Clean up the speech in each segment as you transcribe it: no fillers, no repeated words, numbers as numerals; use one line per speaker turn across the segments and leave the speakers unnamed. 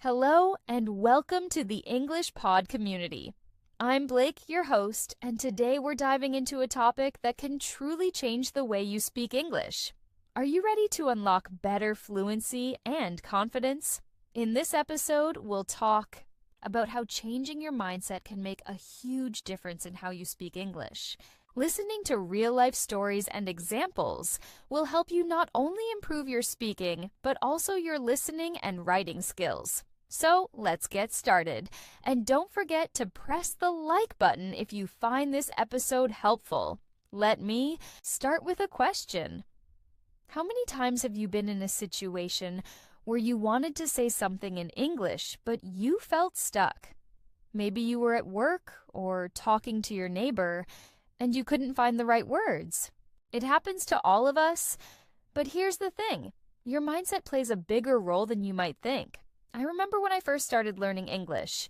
Hello and welcome to the English Pod community. I'm Blake, your host, and today we're diving into a topic that can truly change the way you speak English. Are you ready to unlock better fluency and confidence? In this episode, we'll talk about how changing your mindset can make a huge difference in how you speak English. Listening to real-life stories and examples will help you not only improve your speaking, but also your listening and writing skills. So let's get started. And don't forget to press the like button if you find this episode helpful. Let me start with a question. How many times have you been in a situation where you wanted to say something in English, but you felt stuck? Maybe you were at work or talking to your neighbor, and you couldn't find the right words. It happens to all of us, but here's the thing. Your mindset plays a bigger role than you might think. I remember when I first started learning English.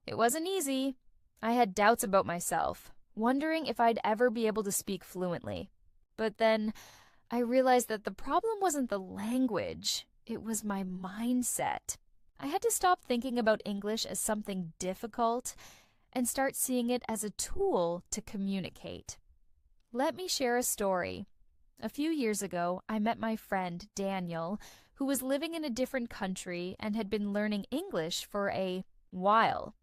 It wasn't easy. I had doubts about myself, wondering if I'd ever be able to speak fluently. But then I realized that the problem wasn't the language, it was my mindset. I had to stop thinking about English as something difficult and start seeing it as a tool to communicate. Let me share a story. A few years ago, I met my friend Daniel, who was living in a different country and had been learning English for a while.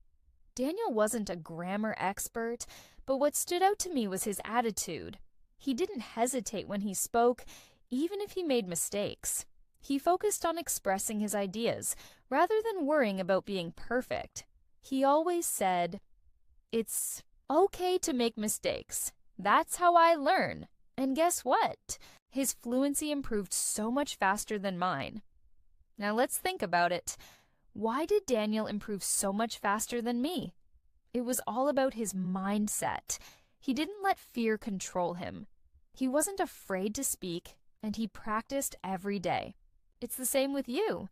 Daniel wasn't a grammar expert, but what stood out to me was his attitude. He didn't hesitate when he spoke, even if he made mistakes. He focused on expressing his ideas, rather than worrying about being perfect. He always said, "It's okay to make mistakes. That's how I learn." And guess what? His fluency improved so much faster than mine. Now let's think about it. Why did Daniel improve so much faster than me? It was all about his mindset. He didn't let fear control him. He wasn't afraid to speak, and he practiced every day. It's the same with you.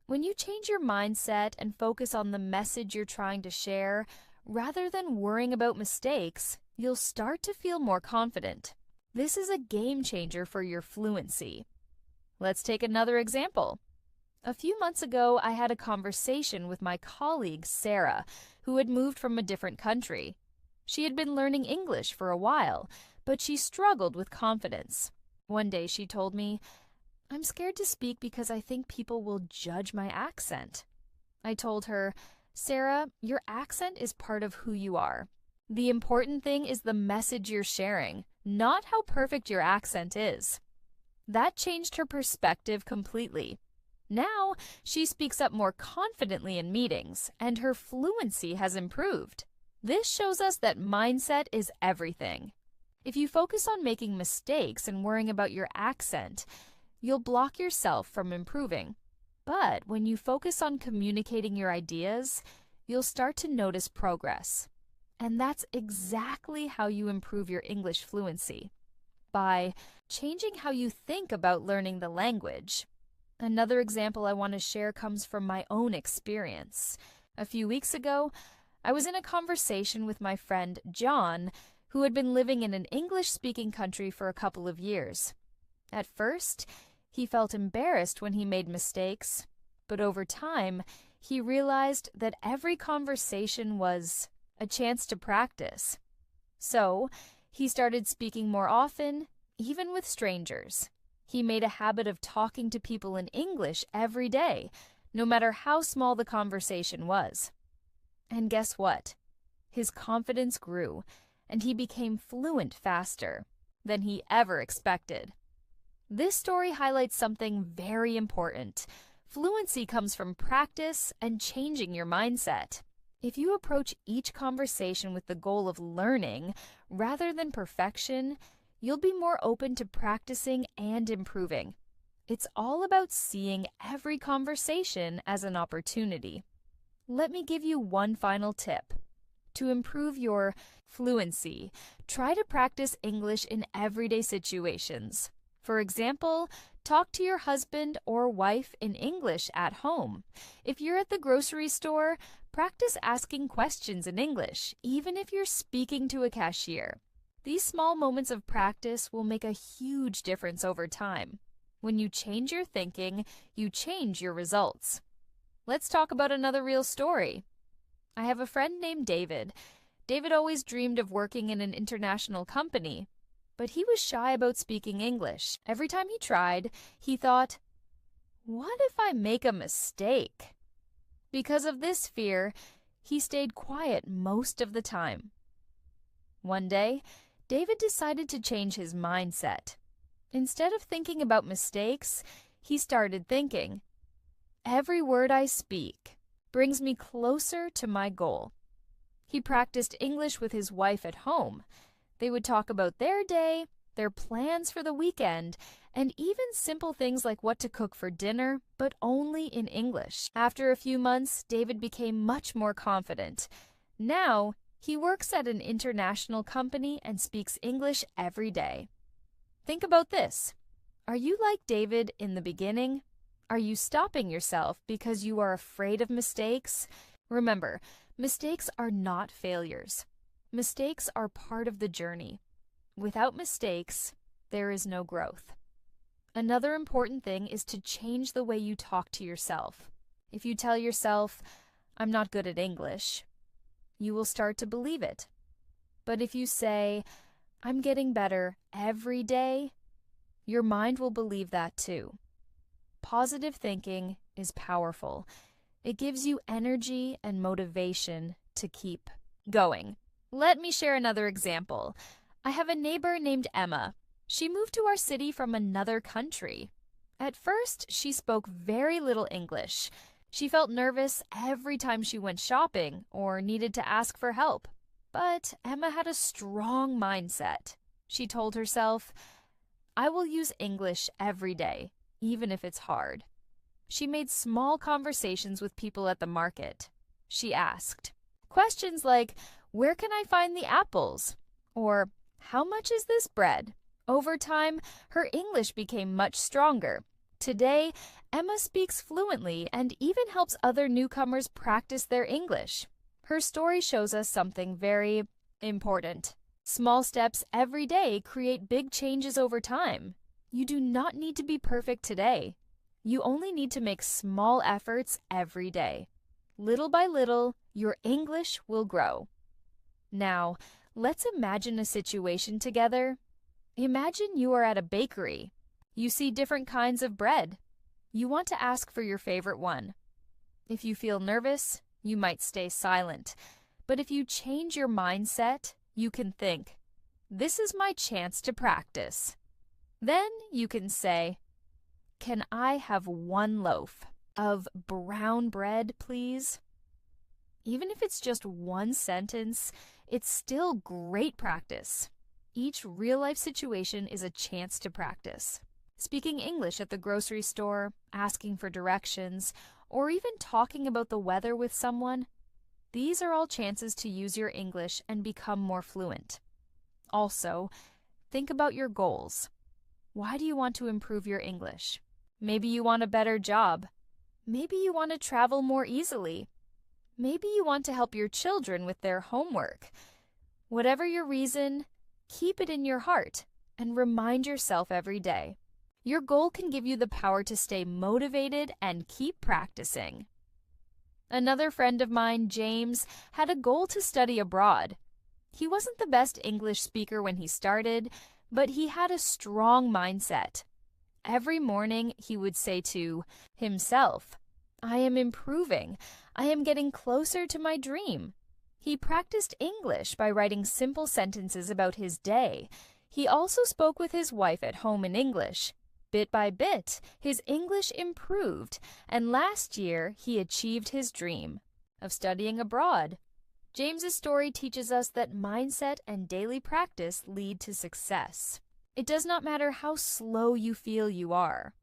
When you change your mindset and focus on the message you're trying to share, rather than worrying about mistakes, you'll start to feel more confident. This is a game changer for your fluency. Let's take another example. A few months ago, I had a conversation with my colleague, Sarah, who had moved from a different country. She had been learning English for a while, but she struggled with confidence. One day she told me, "I'm scared to speak because I think people will judge my accent." I told her, "Sarah, your accent is part of who you are. The important thing is the message you're sharing, not how perfect your accent is." That changed her perspective completely. Now, she speaks up more confidently in meetings, and her fluency has improved. This shows us that mindset is everything. If you focus on making mistakes and worrying about your accent, you'll block yourself from improving. But when you focus on communicating your ideas, you'll start to notice progress. And that's exactly how you improve your English fluency, by changing how you think about learning the language. Another example I want to share comes from my own experience. A few weeks ago, I was in a conversation with my friend John, who had been living in an English-speaking country for a couple of years. At first, he felt embarrassed when he made mistakes, but over time, he realized that every conversation was a chance to practice. So, he started speaking more often, even with strangers. He made a habit of talking to people in English every day, no matter how small the conversation was. And guess what? His confidence grew, and he became fluent faster than he ever expected. This story highlights something very important. Fluency comes from practice and changing your mindset. If you approach each conversation with the goal of learning rather than perfection, you'll be more open to practicing and improving. It's all about seeing every conversation as an opportunity. Let me give you one final tip. To improve your fluency, try to practice English in everyday situations. For example, talk to your husband or wife in English at home. If you're at the grocery store, practice asking questions in English, even if you're speaking to a cashier. These small moments of practice will make a huge difference over time. When you change your thinking, you change your results. Let's talk about another real story. I have a friend named David. David always dreamed of working in an international company, but he was shy about speaking English. Every time he tried, he thought, what if I make a mistake? Because of this fear, he stayed quiet most of the time. One day, David decided to change his mindset. Instead of thinking about mistakes, he started thinking, every word I speak brings me closer to my goal. He practiced English with his wife at home. They would talk about their day, their plans for the weekend, and even simple things like what to cook for dinner, but only in English. After a few months, David became much more confident. Now, he works at an international company and speaks English every day. Think about this. Are you like David in the beginning? Are you stopping yourself because you are afraid of mistakes? Remember, mistakes are not failures. Mistakes are part of the journey. Without mistakes, there is no growth. Another important thing is to change the way you talk to yourself. If you tell yourself, I'm not good at English, you will start to believe it. But if you say, I'm getting better every day, your mind will believe that too. Positive thinking is powerful. It gives you energy and motivation to keep going. Let me share another example. I have a neighbor named Emma. She moved to our city from another country. At first, she spoke very little English. She felt nervous every time she went shopping or needed to ask for help. But Emma had a strong mindset. She told herself, I will use English every day, even if it's hard. She made small conversations with people at the market. She asked questions like, where can I find the apples? Or, how much is this bread? Over time, her English became much stronger. Today, Emma speaks fluently and even helps other newcomers practice their English. Her story shows us something very important. Small steps every day create big changes over time. You do not need to be perfect today. You only need to make small efforts every day. Little by little, your English will grow. Now, let's imagine a situation together. Imagine you are at a bakery. You see different kinds of bread. You want to ask for your favorite one. If you feel nervous, you might stay silent. But if you change your mindset, you can think, this is my chance to practice. Then you can say, can I have one loaf of brown bread, please? Even if it's just one sentence, it's still great practice. Each real-life situation is a chance to practice. Speaking English at the grocery store, asking for directions, or even talking about the weather with someone, these are all chances to use your English and become more fluent. Also, think about your goals. Why do you want to improve your English? Maybe you want a better job. Maybe you want to travel more easily. Maybe you want to help your children with their homework. Whatever your reason, keep it in your heart and remind yourself every day. Your goal can give you the power to stay motivated and keep practicing. Another friend of mine, James, had a goal to study abroad. He wasn't the best English speaker when he started, but he had a strong mindset. Every morning he would say to himself, I am improving. I am getting closer to my dream. He practiced English by writing simple sentences about his day. He also spoke with his wife at home in English. Bit by bit, his English improved, and last year he achieved his dream of studying abroad. James's story teaches us that mindset and daily practice lead to success. It does not matter how slow you feel you are.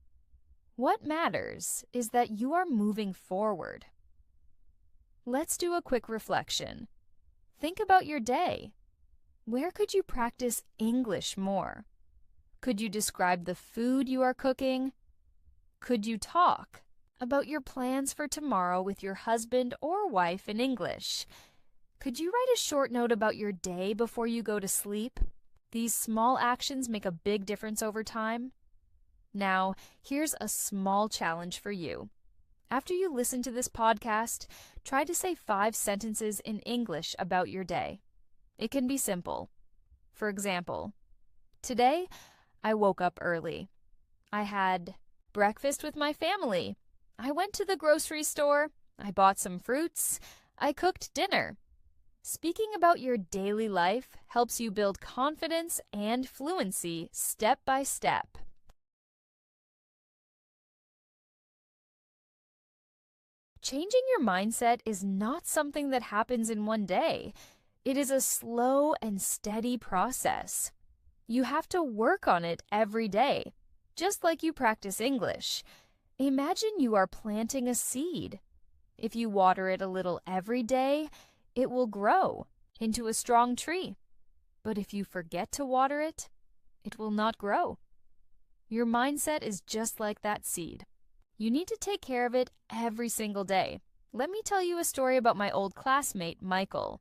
What matters is that you are moving forward. Let's do a quick reflection. Think about your day. Where could you practice English more? Could you describe the food you are cooking? Could you talk about your plans for tomorrow with your husband or wife in English? Could you write a short note about your day before you go to sleep? These small actions make a big difference over time. Now, here's a small challenge for you. After you listen to this podcast, try to say 5 sentences in English about your day. It can be simple. For example, today I woke up early. I had breakfast with my family. I went to the grocery store. I bought some fruits. I cooked dinner. Speaking about your daily life helps you build confidence and fluency step by step. Changing your mindset is not something that happens in one day. It is a slow and steady process. You have to work on it every day, just like you practice English. Imagine you are planting a seed. If you water it a little every day, it will grow into a strong tree. But if you forget to water it, it will not grow. Your mindset is just like that seed. You need to take care of it every single day. Let me tell you a story about my old classmate, Michael.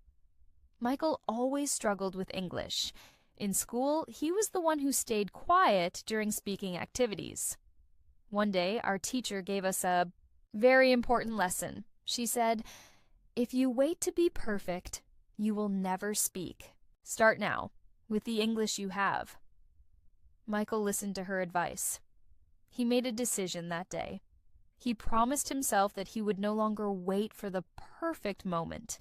Michael always struggled with English. In school, he was the one who stayed quiet during speaking activities. One day, our teacher gave us a very important lesson. She said, "If you wait to be perfect, you will never speak. Start now, with the English you have." Michael listened to her advice. He made a decision that day. He promised himself that he would no longer wait for the perfect moment.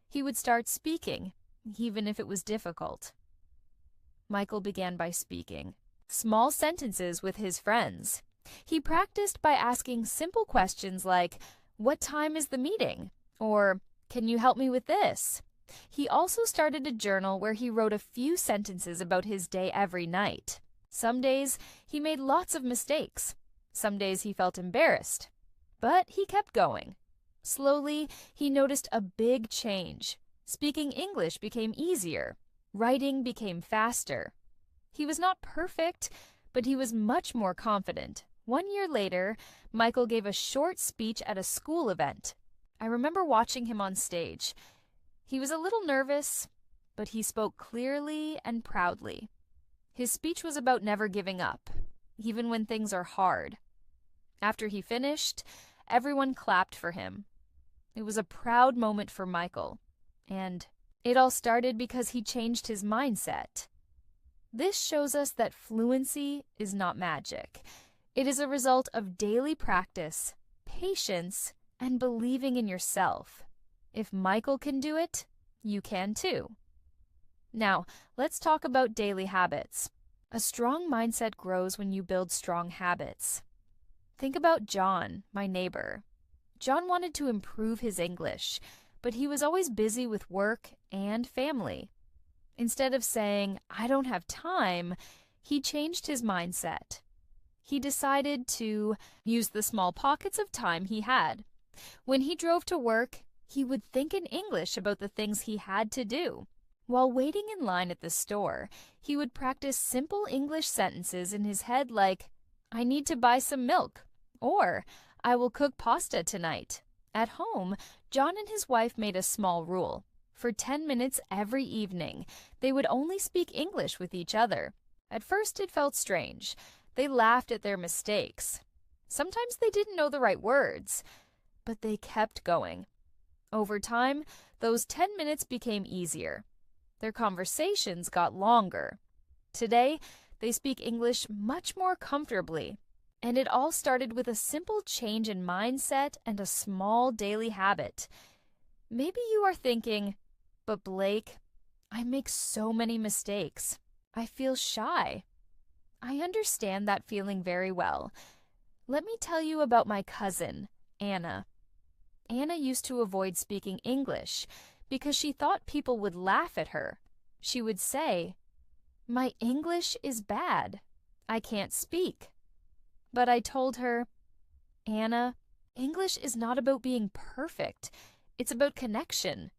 He would start speaking, even if it was difficult. Michael began by speaking small sentences with his friends. He practiced by asking simple questions like, "What time is the meeting?" or "Can you help me with this?" He also started a journal where he wrote a few sentences about his day every night. Some days he made lots of mistakes. Some days he felt embarrassed. But he kept going. Slowly, he noticed a big change. Speaking English became easier. Writing became faster. He was not perfect, but he was much more confident. 1 year later, Michael gave a short speech at a school event. I remember watching him on stage. He was a little nervous, but he spoke clearly and proudly. His speech was about never giving up, even when things are hard. After he finished, everyone clapped for him. It was a proud moment for Michael, and it all started because he changed his mindset. This shows us that fluency is not magic. It is a result of daily practice, patience, and believing in yourself. If Michael can do it, you can too. Now, let's talk about daily habits. A strong mindset grows when you build strong habits. Think about John, my neighbor. John wanted to improve his English, but he was always busy with work and family. Instead of saying, "I don't have time," he changed his mindset. He decided to use the small pockets of time he had. When he drove to work, he would think in English about the things he had to do. While waiting in line at the store, he would practice simple English sentences in his head like, "I need to buy some milk," or "I will cook pasta tonight." At home, John and his wife made a small rule. For 10 minutes every evening, they would only speak English with each other. At first, it felt strange. They laughed at their mistakes. Sometimes they didn't know the right words, but they kept going. Over time, those 10 minutes became easier. Their conversations got longer. Today, they speak English much more comfortably. And it all started with a simple change in mindset and a small daily habit. Maybe you are thinking, "But Blake, I make so many mistakes. I feel shy." I understand that feeling very well. Let me tell you about my cousin, Anna. Anna used to avoid speaking English because she thought people would laugh at her. She would say, "My English is bad. I can't speak." But I told her, "Anna, English is not about being perfect. It's about connection."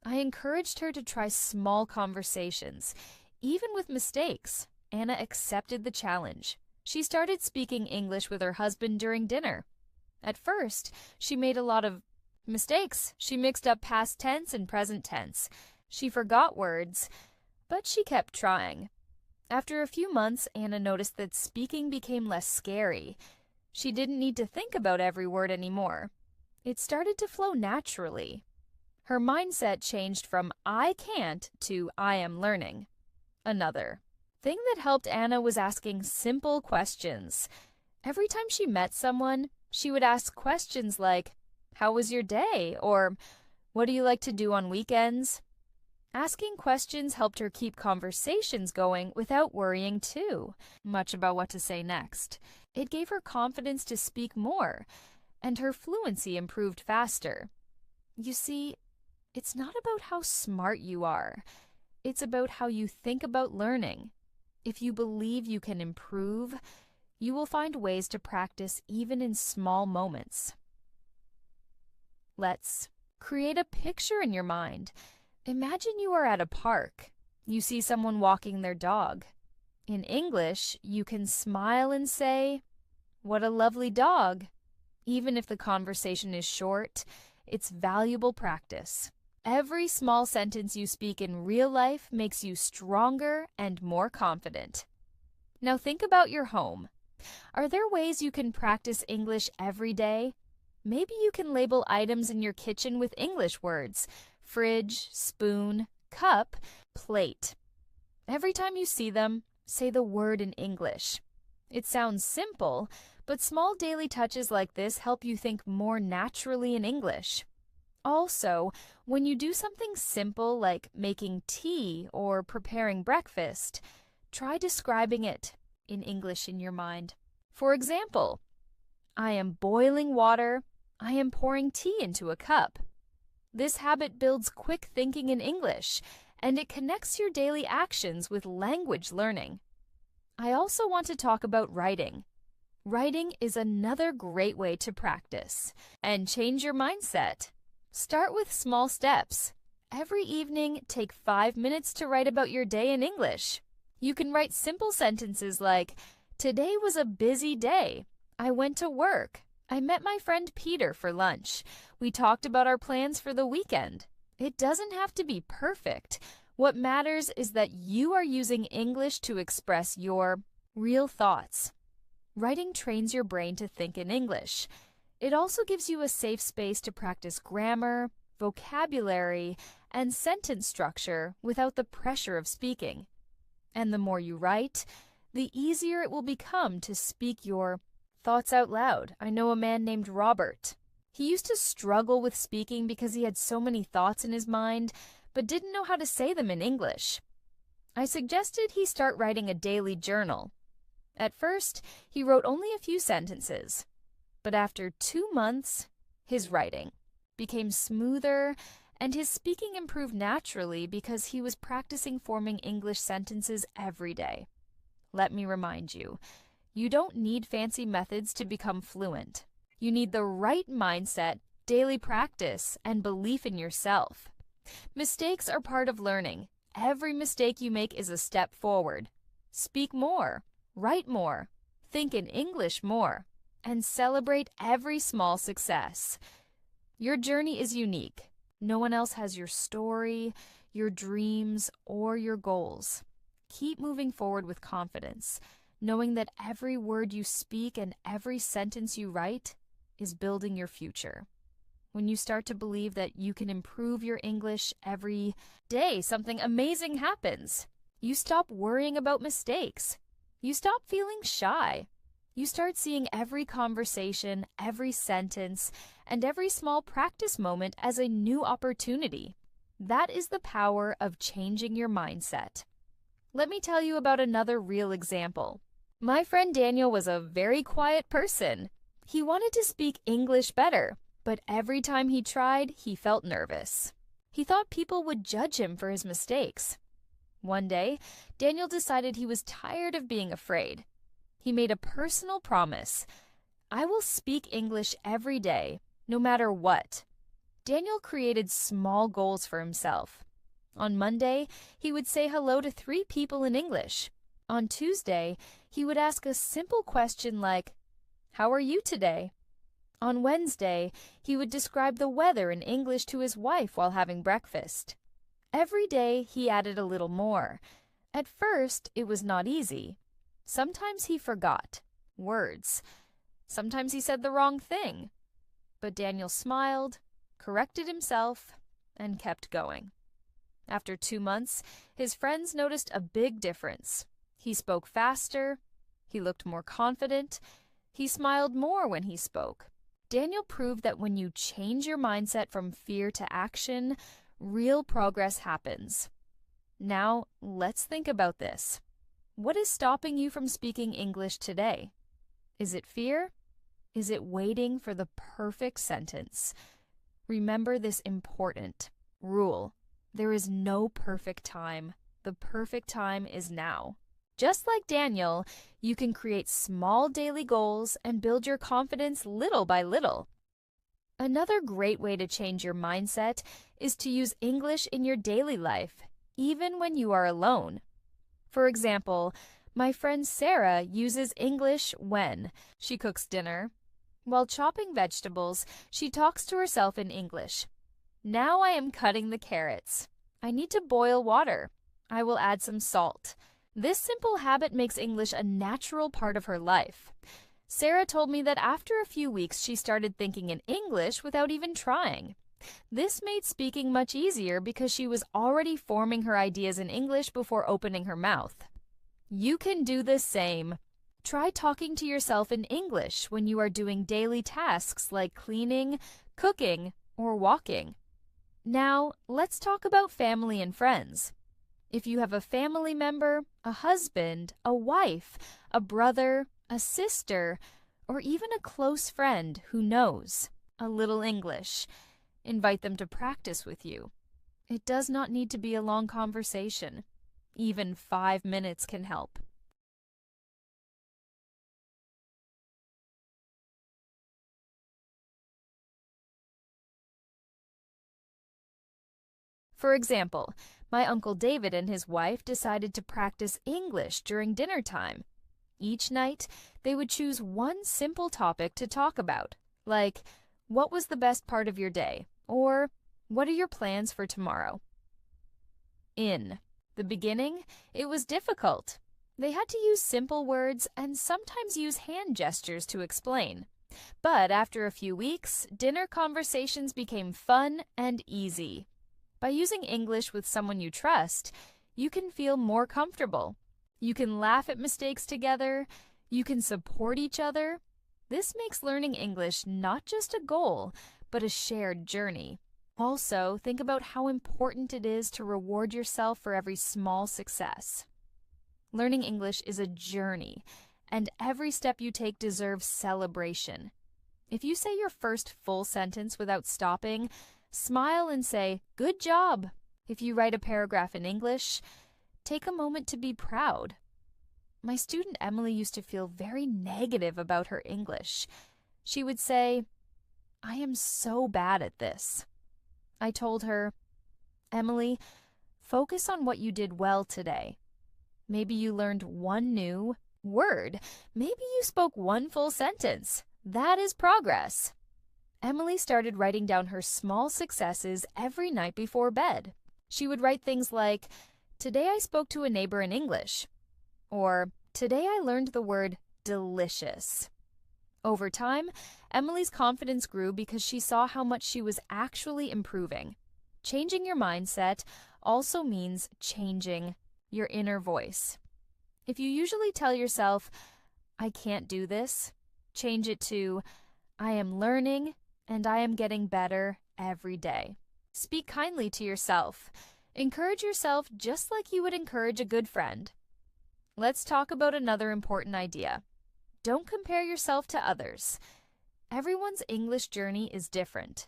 I encouraged her to try small conversations. Even with mistakes, Anna accepted the challenge. She started speaking English with her husband during dinner. At first, she made a lot of mistakes. She mixed up past tense and present tense. She forgot words, but she kept trying. After a few months, Anna noticed that speaking became less scary. She didn't need to think about every word anymore. It started to flow naturally. Her mindset changed from "I can't" to "I am learning." Another thing that helped Anna was asking simple questions. Every time she met someone, she would ask questions like, "How was your day?" or "What do you like to do on weekends?" Asking questions helped her keep conversations going without worrying too much about what to say next. It gave her confidence to speak more, and her fluency improved faster. You see, it's not about how smart you are. It's about how you think about learning. If you believe you can improve, you will find ways to practice even in small moments. Let's create a picture in your mind. Imagine you are at a park. You see someone walking their dog. In English, you can smile and say, "What a lovely dog." Even if the conversation is short, it's valuable practice. Every small sentence you speak in real life makes you stronger and more confident. Now think about your home. Are there ways you can practice English every day? Maybe you can label items in your kitchen with English words: fridge, spoon, cup, plate. Every time you see them, say the word in English. It sounds simple, but small daily touches like this help you think more naturally in English. Also, when you do something simple like making tea or preparing breakfast, try describing it in English in your mind. For example, "I am boiling water. I am pouring tea into a cup." This habit builds quick thinking in English, and it connects your daily actions with language learning. I also want to talk about writing. Writing is another great way to practice and change your mindset. Start with small steps. Every evening, take 5 minutes to write about your day in English. You can write simple sentences like, "Today was a busy day. I went to work. I met my friend Peter for lunch. We talked about our plans for the weekend." It doesn't have to be perfect. What matters is that you are using English to express your real thoughts. Writing trains your brain to think in English. It also gives you a safe space to practice grammar, vocabulary, and sentence structure without the pressure of speaking. And the more you write, the easier it will become to speak your thoughts out loud. I know a man named Robert. He used to struggle with speaking because he had so many thoughts in his mind, but didn't know how to say them in English. I suggested he start writing a daily journal. At first, he wrote only a few sentences. But after 2 months, his writing became smoother and his speaking improved naturally because he was practicing forming English sentences every day. Let me remind you, you don't need fancy methods to become fluent. You need the right mindset, daily practice, and belief in yourself. Mistakes are part of learning. Every mistake you make is a step forward. Speak more, write more, think in English more, and celebrate every small success. Your journey is unique. No one else has your story, your dreams, or your goals. Keep moving forward with confidence, knowing that every word you speak and every sentence you write is building your future. When you start to believe that you can improve your English every day, something amazing happens. You stop worrying about mistakes. You stop feeling shy. You start seeing every conversation, every sentence, and every small practice moment as a new opportunity. That is the power of changing your mindset. Let me tell you about another real example. My friend Daniel was a very quiet person. He wanted to speak English better, but every time he tried, he felt nervous. He thought people would judge him for his mistakes. One day, Daniel decided he was tired of being afraid. He made a personal promise. "I will speak English every day, no matter what." Daniel created small goals for himself. On Monday, he would say hello to 3 people in English. On Tuesday, he would ask a simple question like, "How are you today?" On Wednesday, he would describe the weather in English to his wife while having breakfast. Every day, he added a little more. At first, it was not easy. Sometimes he forgot words. Sometimes he said the wrong thing. But Daniel smiled, corrected himself, and kept going. After 2 months, his friends noticed a big difference. He spoke faster, he looked more confident, he smiled more when he spoke. Daniel proved that when you change your mindset from fear to action, real progress happens. Now, let's think about this. What is stopping you from speaking English today? Is it fear? Is it waiting for the perfect sentence? Remember this important rule. There is no perfect time. The perfect time is now. Just like Daniel, you can create small daily goals and build your confidence little by little. Another great way to change your mindset is to use English in your daily life, even when you are alone. For example, my friend Sarah uses English when she cooks dinner. While chopping vegetables, she talks to herself in English. Now I am cutting the carrots. I need to boil water. I will add some salt. This simple habit makes English a natural part of her life. Sarah told me that after a few weeks she started thinking in English without even trying. This made speaking much easier because she was already forming her ideas in English before opening her mouth. You can do the same. Try talking to yourself in English when you are doing daily tasks like cleaning, cooking, or walking. Now, let's talk about family and friends. If you have a family member, a husband, a wife, a brother, a sister, or even a close friend who knows a little English, invite them to practice with you. It does not need to be a long conversation. Even 5 minutes can help. For example, my Uncle David and his wife decided to practice English during dinner time. Each night, they would choose one simple topic to talk about, like, what was the best part of your day? Or, what are your plans for tomorrow? In the beginning, it was difficult. They had to use simple words and sometimes use hand gestures to explain. But after a few weeks, dinner conversations became fun and easy. By using English with someone you trust, you can feel more comfortable. You can laugh at mistakes together. You can support each other. This makes learning English not just a goal, but a shared journey. Also, think about how important it is to reward yourself for every small success. Learning English is a journey, and every step you take deserves celebration. If you say your first full sentence without stopping, smile and say, "Good job." If you write a paragraph in English, take a moment to be proud. My student Emily used to feel very negative about her English. She would say, "I am so bad at this." I told her, "Emily, focus on what you did well today. Maybe you learned one new word. Maybe you spoke one full sentence. That is progress." Emily started writing down her small successes every night before bed. She would write things like, "Today I spoke to a neighbor in English," or "Today I learned the word delicious." Over time, Emily's confidence grew because she saw how much she was actually improving. Changing your mindset also means changing your inner voice. If you usually tell yourself, "I can't do this," change it to, "I am learning and I am getting better every day." Speak kindly to yourself. Encourage yourself just like you would encourage a good friend. Let's talk about another important idea. Don't compare yourself to others. Everyone's English journey is different.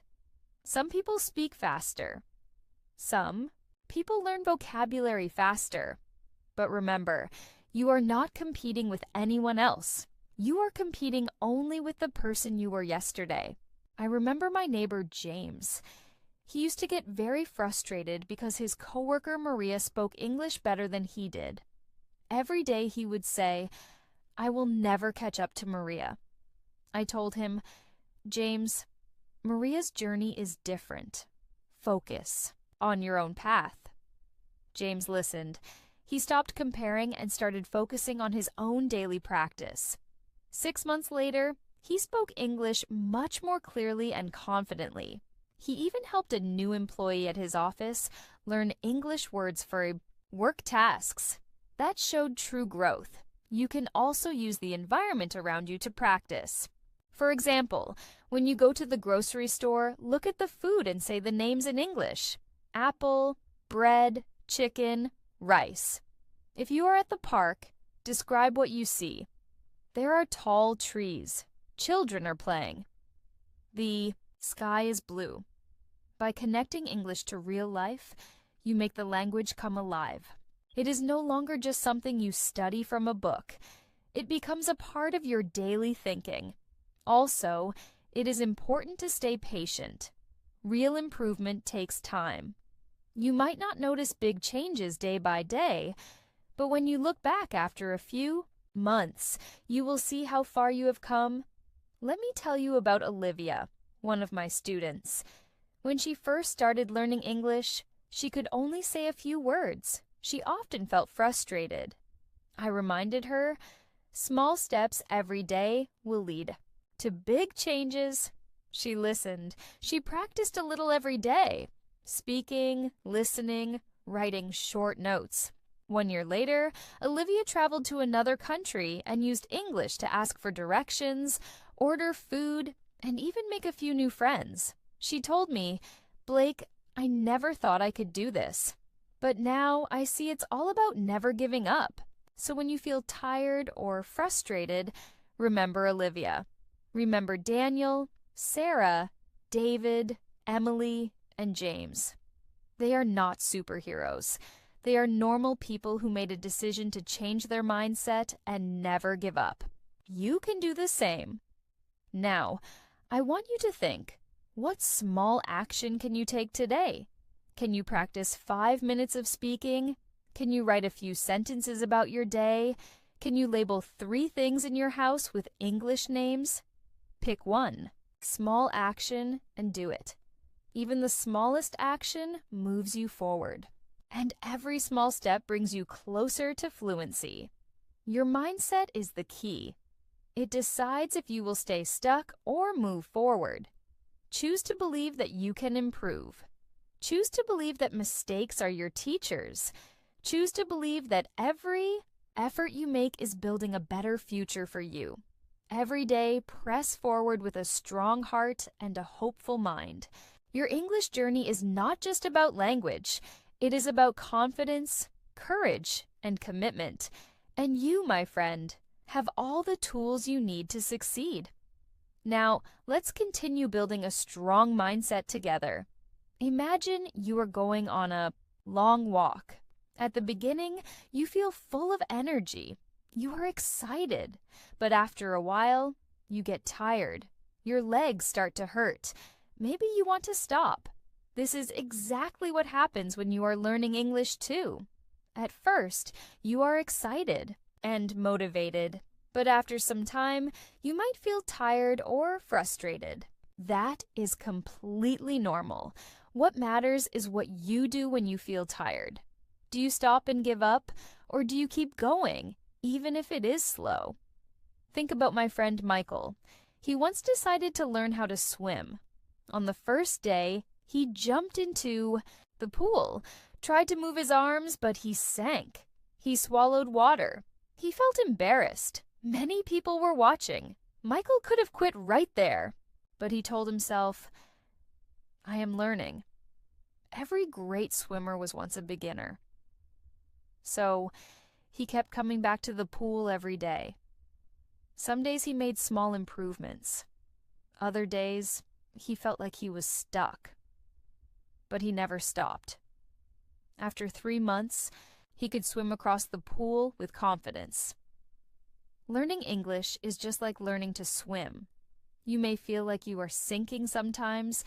Some people speak faster. Some people learn vocabulary faster. But remember, you are not competing with anyone else. You are competing only with the person you were yesterday. I remember my neighbor James. He used to get very frustrated because his coworker Maria spoke English better than he did. Every day he would say, "I will never catch up to Maria." I told him, "James, Maria's journey is different. Focus on your own path." James listened. He stopped comparing and started focusing on his own daily practice. 6 months later, He spoke English much more clearly and confidently. He even helped a new employee at his office learn English words for work tasks. That showed true growth. You can also use the environment around you to practice. For example, when you go to the grocery store, look at the food and say the names in English. Apple, bread, chicken, rice. If you are at the park, describe what you see. There are tall trees. Children are playing. The sky is blue. By connecting English to real life, you make the language come alive. It is no longer just something you study from a book. It becomes a part of your daily thinking. Also, it is important to stay patient. Real improvement takes time. You might not notice big changes day by day, but when you look back after a few months, you will see how far you have come. Let me tell you about Olivia, one of my students. When she first started learning English, she could only say a few words. She often felt frustrated. I reminded her, small steps every day will lead to big changes. She listened. She practiced a little every day, speaking, listening, writing short notes. 1 year later, Olivia traveled to another country and used English to ask for directions, order food, and even make a few new friends. She told me, "Blake, I never thought I could do this. But now I see it's all about never giving up. So when you feel tired or frustrated, remember Olivia. Remember Daniel, Sarah, David, Emily, and James. They are not superheroes. They are normal people who made a decision to change their mindset and never give up. You can do the same." Now, I want you to think, what small action can you take today? Can you practice 5 minutes of speaking? Can you write a few sentences about your day? Can you label 3 things in your house with English names? Pick one small action and do it. Even the smallest action moves you forward. And every small step brings you closer to fluency. Your mindset is the key. It decides if you will stay stuck or move forward. Choose to believe that you can improve. Choose to believe that mistakes are your teachers. Choose to believe that every effort you make is building a better future for you. Every day, press forward with a strong heart and a hopeful mind. Your English journey is not just about language. It is about confidence, courage, and commitment. And you, my friend, have all the tools you need to succeed. Now, let's continue building a strong mindset together. Imagine you are going on a long walk. At the beginning, you feel full of energy. You are excited. But after a while, you get tired. Your legs start to hurt. Maybe you want to stop. This is exactly what happens when you are learning English too. At first, you are excited and motivated, but after some time, you might feel tired or frustrated. That is completely normal. What matters is what you do when you feel tired. Do you stop and give up, or do you keep going, even if it is slow? Think about my friend Michael. He once decided to learn how to swim. On the first day, he jumped into the pool, tried to move his arms, but he sank. He swallowed water. He felt embarrassed. Many people were watching. Michael could have quit right there, but he told himself, "I am learning." Every great swimmer was once a beginner. So he kept coming back to the pool every day. Some days he made small improvements. Other days, he felt like he was stuck. But he never stopped. After 3 months, he could swim across the pool with confidence. Learning English is just like learning to swim. You may feel like you are sinking sometimes.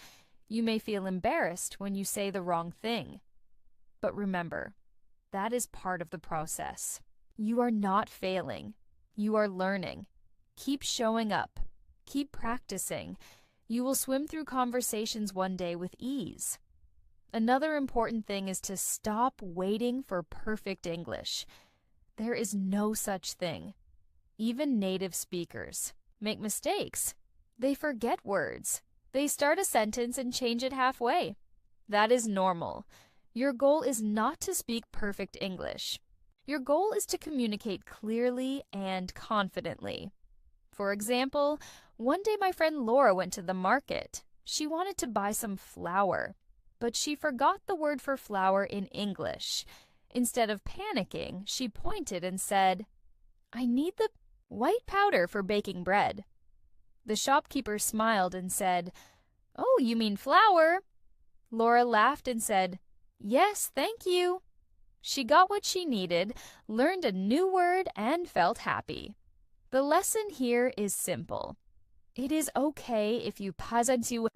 You may feel embarrassed when you say the wrong thing. But remember, that is part of the process. You are not failing. You are learning. Keep showing up. Keep practicing. You will swim through conversations one day with ease. Another important thing is to stop waiting for perfect English. There is no such thing. Even native speakers, make mistakes. They forget words. They start a sentence and change it halfway. That is normal. Your goal is not to speak perfect English. Your goal is to communicate clearly and confidently. For example, one day my friend Laura went to the market. She wanted to buy some flour, but she forgot the word for flour in English. Instead of panicking, she pointed and said, "I need the white powder for baking bread." The shopkeeper smiled and said, "Oh, you mean flour?" Laura laughed and said, "Yes, thank you." She got what she needed, learned a new word, and felt happy. The lesson here is simple. It is okay if you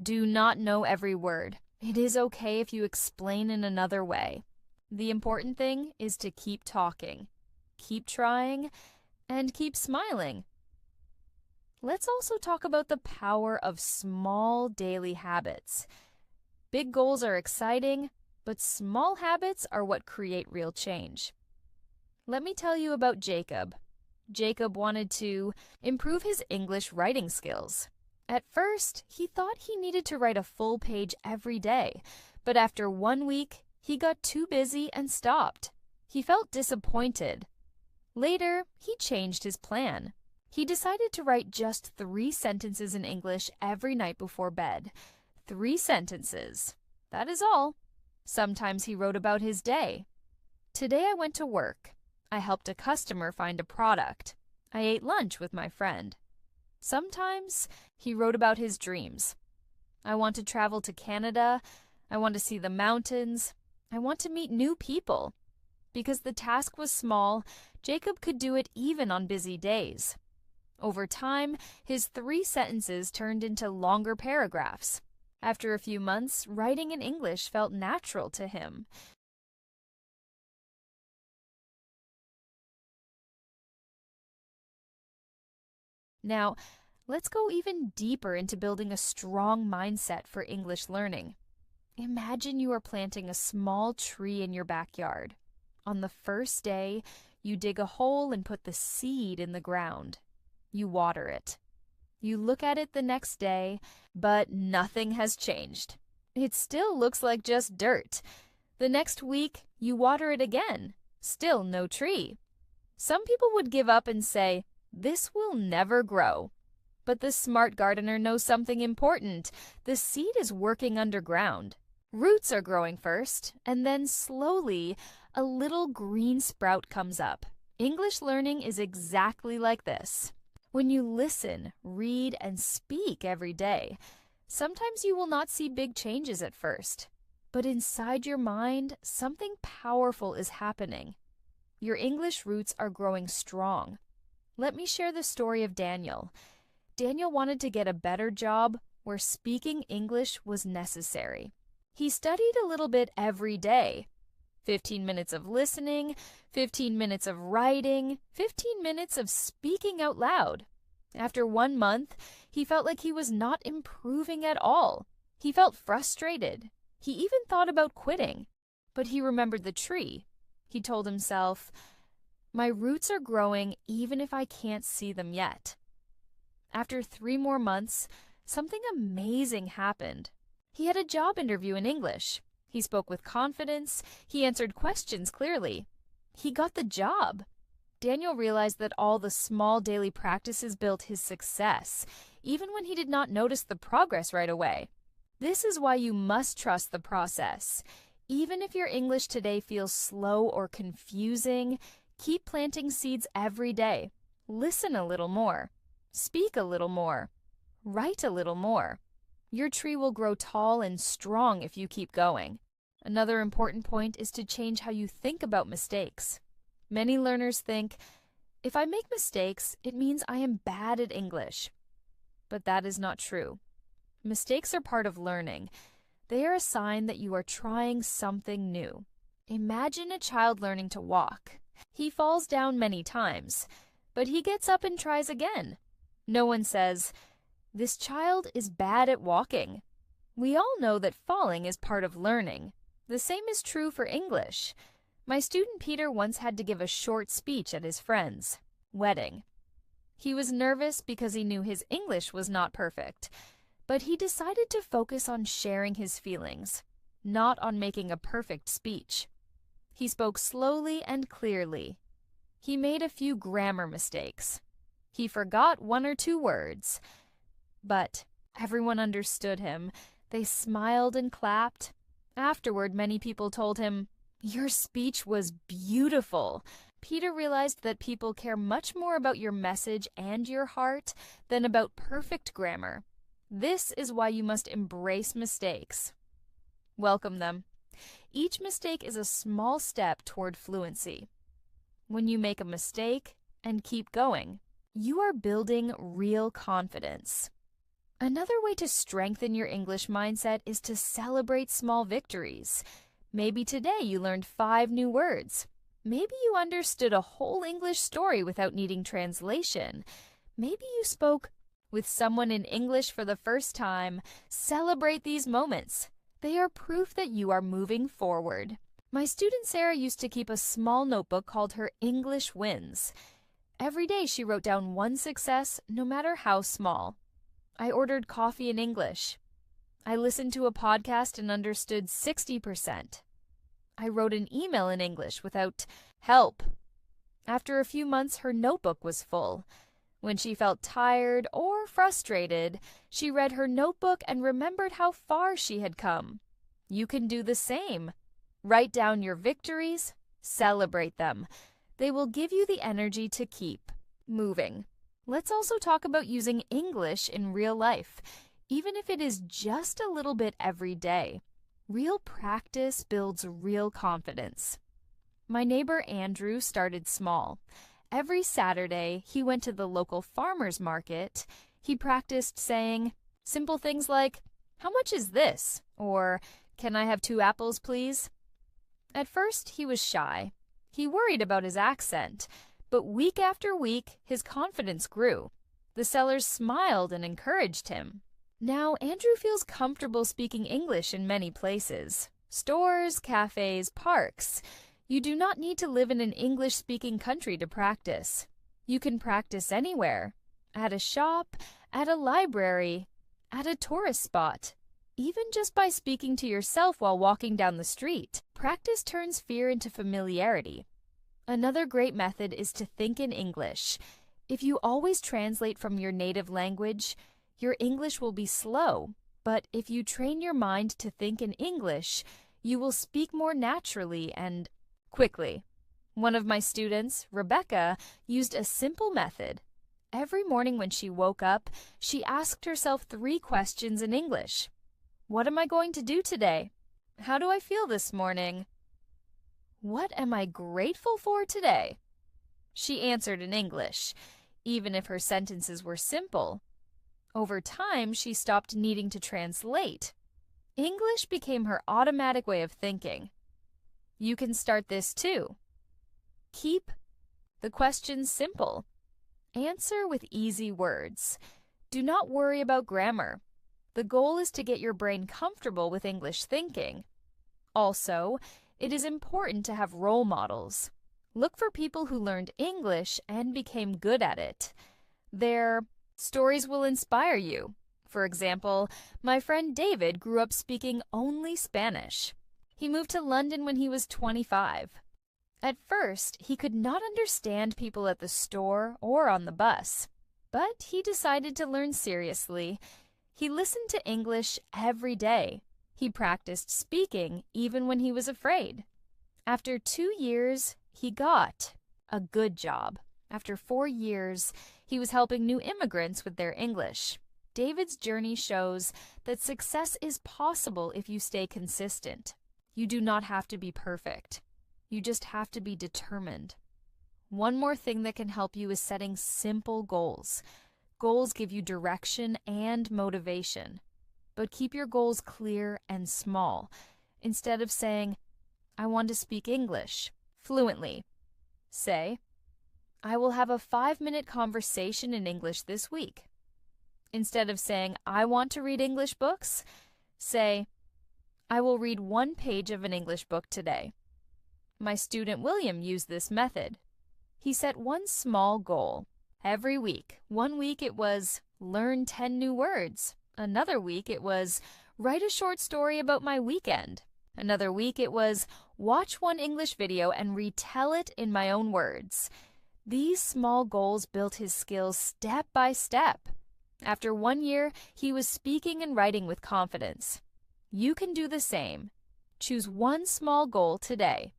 do not know every word. It is okay if you explain in another way. The important thing is to keep talking, keep trying, and keep smiling. Let's also talk about the power of small daily habits. Big goals are exciting, but small habits are what create real change. Let me tell you about Jacob. Jacob wanted to improve his English writing skills. At first, he thought he needed to write a full page every day, but after 1 week, he got too busy and stopped. He felt disappointed. Later, he changed his plan. He decided to write just 3 sentences in English every night before bed. 3 sentences. That is all. Sometimes he wrote about his day. Today I went to work. I helped a customer find a product. I ate lunch with my friend. Sometimes he wrote about his dreams. I want to travel to Canada. I want to see the mountains. I want to meet new people. Because the task was small, Jacob could do it even on busy days. Over time, his 3 sentences turned into longer paragraphs. After a few months, writing in English felt natural to him. Now, let's go even deeper into building a strong mindset for English learning. Imagine you are planting a small tree in your backyard. On the first day, you dig a hole and put the seed in the ground. You water it. You look at it the next day, but nothing has changed. It still looks like just dirt. The next week, you water it again. Still no tree. Some people would give up and say, "This will never grow." But the smart gardener knows something important. The seed is working underground. Roots are growing first, and then slowly, a little green sprout comes up. English learning is exactly like this. When you listen, read, and speak every day, sometimes you will not see big changes at first. But inside your mind, something powerful is happening. Your English roots are growing strong. Let me share the story of Daniel. Daniel wanted to get a better job where speaking English was necessary. He studied a little bit every day. 15 minutes of listening, 15 minutes of writing, 15 minutes of speaking out loud. After 1 month, he felt like he was not improving at all. He felt frustrated. He even thought about quitting. But he remembered the tree. He told himself, "My roots are growing even if I can't see them yet." After 3 more months, something amazing happened. He had a job interview in English. He spoke with confidence. He answered questions clearly. He got the job. Daniel realized that all the small daily practices built his success, even when he did not notice the progress right away. This is why you must trust the process. Even if your English today feels slow or confusing, keep planting seeds every day. Listen a little more. Speak a little more. Write a little more. Your tree will grow tall and strong if you keep going. Another important point is to change how you think about mistakes. Many learners think, if I make mistakes, it means I am bad at English. But that is not true. Mistakes are part of learning. They are a sign that you are trying something new. Imagine a child learning to walk. He falls down many times, but he gets up and tries again. No one says, "This child is bad at walking." We all know that falling is part of learning. The same is true for English. My student Peter once had to give a short speech at his friend's wedding. He was nervous because he knew his English was not perfect, but he decided to focus on sharing his feelings, not on making a perfect speech. He spoke slowly and clearly. He made a few grammar mistakes. He forgot one or two words. But everyone understood him. They smiled and clapped. Afterward, many people told him, "Your speech was beautiful." Peter realized that people care much more about your message and your heart than about perfect grammar. This is why you must embrace mistakes. Welcome them. Each mistake is a small step toward fluency. When you make a mistake and keep going, you are building real confidence. Another way to strengthen your English mindset is to celebrate small victories. Maybe today you learned 5 new words. Maybe you understood a whole English story without needing translation. Maybe you spoke with someone in English for the first time. Celebrate these moments. They are proof that you are moving forward. My student Sarah used to keep a small notebook called her English Wins. Every day she wrote down one success, no matter how small. I ordered coffee in English. I listened to a podcast and understood 60%. I wrote an email in English without help. After a few months, her notebook was full. When she felt tired or frustrated, she read her notebook and remembered how far she had come. You can do the same. Write down your victories, celebrate them. They will give you the energy to keep moving. Let's also talk about using English in real life, even if it is just a little bit every day. Real practice builds real confidence. My neighbor Andrew started small. Every Saturday, he went to the local farmer's market. He practiced saying simple things like, "How much is this?" or "Can I have 2 apples, please?" At first, he was shy. He worried about his accent, but week after week, his confidence grew. The sellers smiled and encouraged him. Now, Andrew feels comfortable speaking English in many places. Stores, cafes, parks. You do not need to live in an English-speaking country to practice. You can practice anywhere. At a shop, at a library, at a tourist spot. Even just by speaking to yourself while walking down the street. Practice turns fear into familiarity. Another great method is to think in English. If you always translate from your native language, your English will be slow. But if you train your mind to think in English, you will speak more naturally and quickly. One of my students, Rebecca, used a simple method. Every morning when she woke up, she asked herself 3 questions in English. What am I going to do today? How do I feel this morning? What am I grateful for today? She answered in English, even if her sentences were simple. Over time, she stopped needing to translate. English became her automatic way of thinking. You can start this too. Keep the questions simple. Answer with easy words. Do not worry about grammar. The goal is to get your brain comfortable with English thinking. Also, it is important to have role models. Look for people who learned English and became good at it. Their stories will inspire you. For example, my friend David grew up speaking only Spanish. He moved to London when he was 25. At first, he could not understand people at the store or on the bus, but he decided to learn seriously. He listened to English every day. He practiced speaking even when he was afraid. After 2 years, he got a good job. After 4 years, he was helping new immigrants with their English. David's journey shows that success is possible if you stay consistent. You do not have to be perfect. You just have to be determined. One more thing that can help you is setting simple goals. Goals give you direction and motivation. But keep your goals clear and small. Instead of saying, "I want to speak English fluently," say, "I will have a 5-minute conversation in English this week." Instead of saying, "I want to read English books," say, "I will read 1 page of an English book today." My student William used this method. He set one small goal. Every week. One week it was learn 10 new words. Another week it was write a short story about my weekend. Another week it was watch one English video and retell it in my own words. These small goals built his skills step by step. After 1 year, he was speaking and writing with confidence. You can do the same. Choose one small goal today.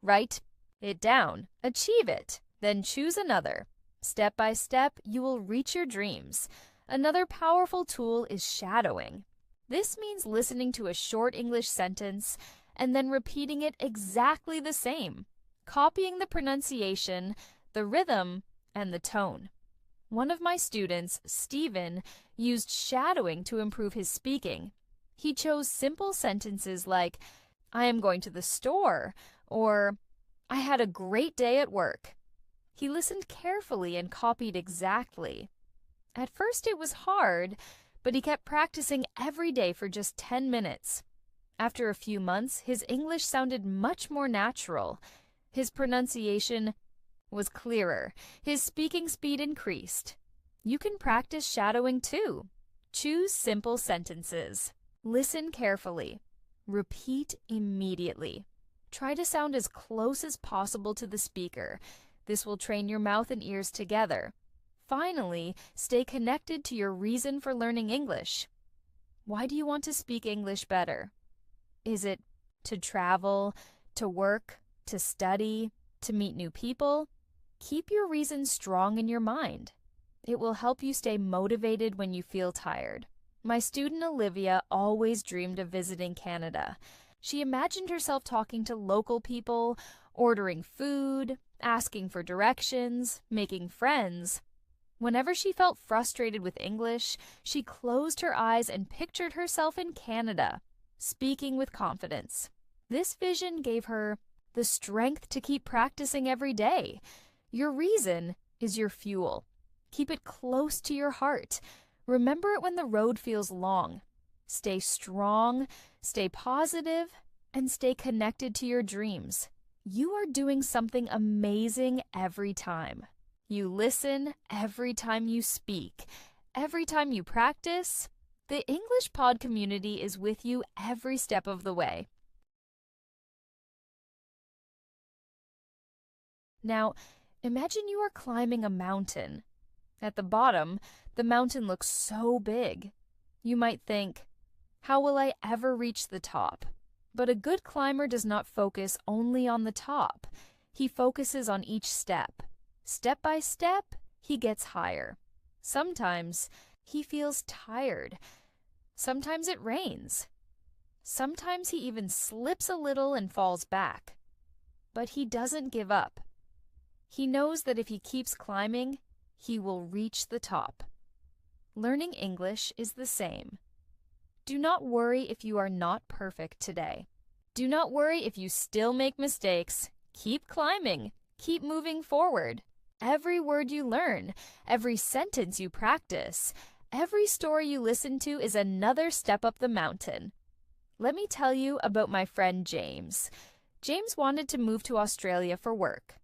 Write it down, achieve it, then choose another. Step by step, you will reach your dreams. Another powerful tool is shadowing. This means listening to a short English sentence and then repeating it exactly the same, copying the pronunciation, the rhythm, and the tone. One of my students, Stephen, used shadowing to improve his speaking. He chose simple sentences like, I am going to the store, or I had a great day at work. He listened carefully and copied exactly. At first it was hard, but he kept practicing every day for just 10 minutes. After a few months, his English sounded much more natural. His pronunciation was clearer. His speaking speed increased. You can practice shadowing too. Choose simple sentences. Listen carefully. Repeat immediately. Try to sound as close as possible to the speaker. This will train your mouth and ears together. Finally, stay connected to your reason for learning English. Why do you want to speak English better? Is it to travel, to work, to study, to meet new people? Keep your reason strong in your mind. It will help you stay motivated when you feel tired. My student Olivia always dreamed of visiting Canada. She imagined herself talking to local people, ordering food, asking for directions, making friends. Whenever she felt frustrated with English, she closed her eyes and pictured herself in Canada, speaking with confidence. This vision gave her the strength to keep practicing every day. Your reason is your fuel. Keep it close to your heart. Remember it when the road feels long. Stay strong, stay positive, and stay connected to your dreams. You are doing something amazing every time. You listen every time you speak, every time you practice. The English Pod community is with you every step of the way. Now, imagine you are climbing a mountain. At the bottom, the mountain looks so big. You might think, how will I ever reach the top? But a good climber does not focus only on the top. He focuses on each step. Step by step, he gets higher. Sometimes he feels tired. Sometimes it rains. Sometimes he even slips a little and falls back. But he doesn't give up. He knows that if he keeps climbing, he will reach the top. Learning English is the same. Do not worry if you are not perfect today. Do not worry if you still make mistakes. Keep climbing. Keep moving forward. Every word you learn, every sentence you practice, every story you listen to is another step up the mountain. Let me tell you about my friend James. James wanted to move to Australia for work.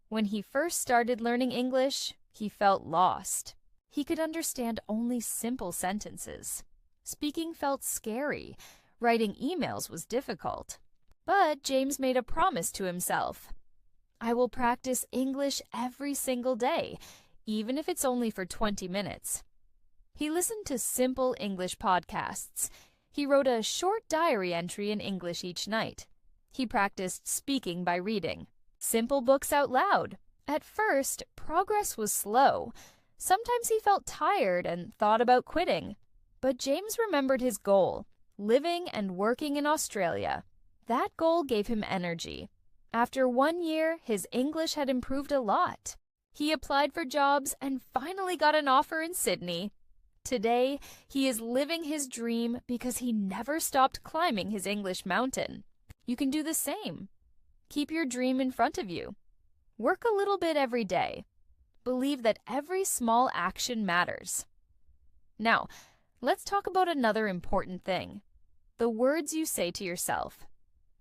When he first started learning English, he felt lost. He could understand only simple sentences. Speaking felt scary. Writing emails was difficult. But James made a promise to himself. I will practice English every single day, even if it's only for 20 minutes. He listened to simple English podcasts. He wrote a short diary entry in English each night. He practiced speaking by reading. Simple books out loud. At first, progress was slow. Sometimes he felt tired and thought about quitting. But James remembered his goal, living and working in Australia. That goal gave him energy. After 1 year, his English had improved a lot. He applied for jobs and finally got an offer in Sydney. Today, he is living his dream because he never stopped climbing his English mountain. You can do the same. Keep your dream in front of you. Work a little bit every day. Believe that every small action matters. Now, let's talk about another important thing. The words you say to yourself.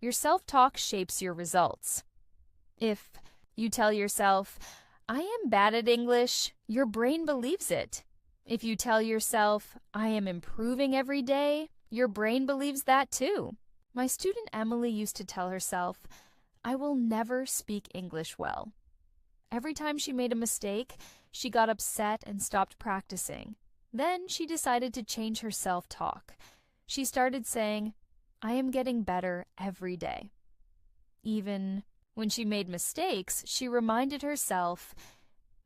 Your self-talk shapes your results. If you tell yourself, I am bad at English, your brain believes it. If you tell yourself, I am improving every day, your brain believes that too. My student Emily used to tell herself, I will never speak English well. Every time she made a mistake, she got upset and stopped practicing. Then she decided to change her self-talk. She started saying, I am getting better every day. Even when she made mistakes, she reminded herself,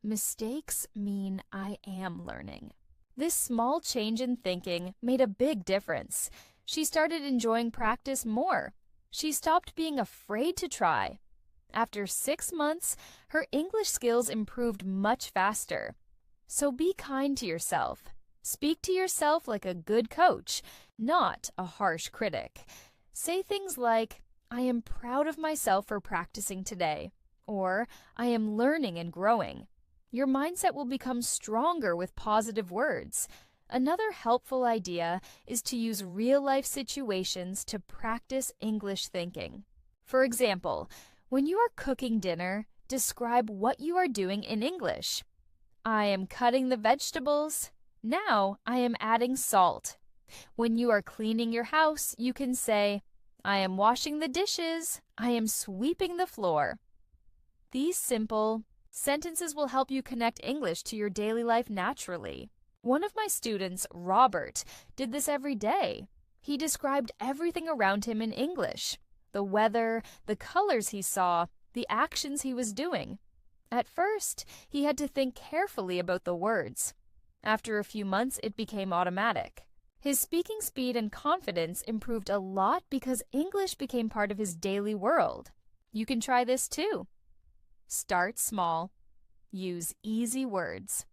mistakes mean I am learning. This small change in thinking made a big difference. She started enjoying practice more. She stopped being afraid to try. After 6 months, her English skills improved much faster. So be kind to yourself. Speak to yourself like a good coach, not a harsh critic. Say things like, I am proud of myself for practicing today, or I am learning and growing. Your mindset will become stronger with positive words. Another helpful idea is to use real-life situations to practice English thinking. For example, when you are cooking dinner, describe what you are doing in English. I am cutting the vegetables. Now I am adding salt. When you are cleaning your house, you can say, I am washing the dishes. I am sweeping the floor. These simple sentences will help you connect English to your daily life naturally. One of my students, Robert, did this every day. He described everything around him in English. The weather, the colors he saw, the actions he was doing. At first, he had to think carefully about the words. After a few months, it became automatic. His speaking speed and confidence improved a lot because English became part of his daily world. You can try this too. Start small. Use easy words.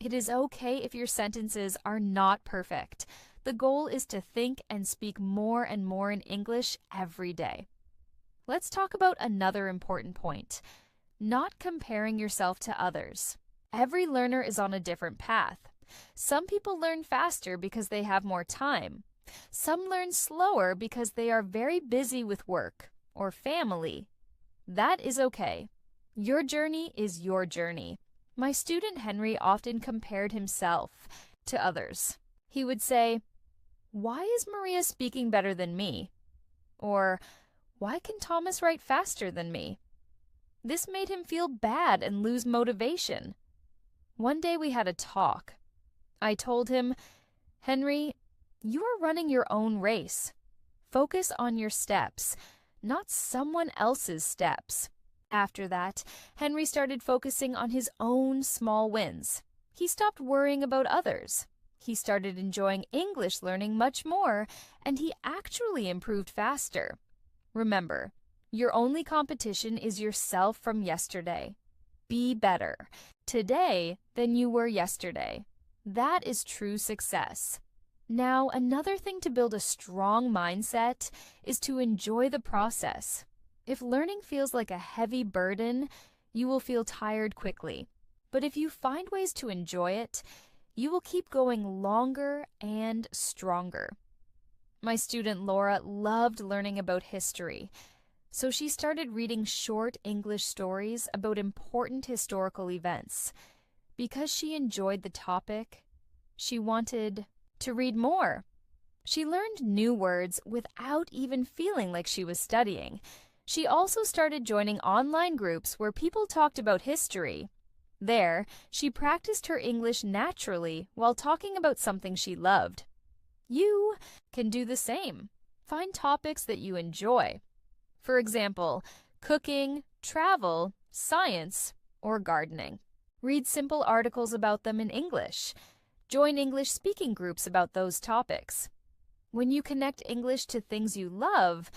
It is okay if your sentences are not perfect. The goal is to think and speak more and more in English every day. Let's talk about another important point. Not comparing yourself to others. Every learner is on a different path. Some people learn faster because they have more time. Some learn slower because they are very busy with work or family. That is okay. Your journey is your journey. My student Henry often compared himself to others. He would say, why is Maria speaking better than me? Or, why can Thomas write faster than me? This made him feel bad and lose motivation. One day we had a talk. I told him, Henry, you are running your own race. Focus on your steps, not someone else's steps. After that, Henry started focusing on his own small wins. He stopped worrying about others. He started enjoying English learning much more, and he actually improved faster. Remember, your only competition is yourself from yesterday. Be better today than you were yesterday. That is true success. Now, another thing to build a strong mindset is to enjoy the process. If learning feels like a heavy burden, you will feel tired quickly. But if you find ways to enjoy it, you will keep going longer and stronger. My student Laura loved learning about history, so she started reading short English stories about important historical events. Because she enjoyed the topic, she wanted to read more. She learned new words without even feeling like she was studying. She also started joining online groups where people talked about history. There, she practiced her English naturally while talking about something she loved. You can do the same. Find topics that you enjoy. For example, cooking, travel, science, or gardening. Read simple articles about them in English. Join English speaking groups about those topics. When you connect English to things you love,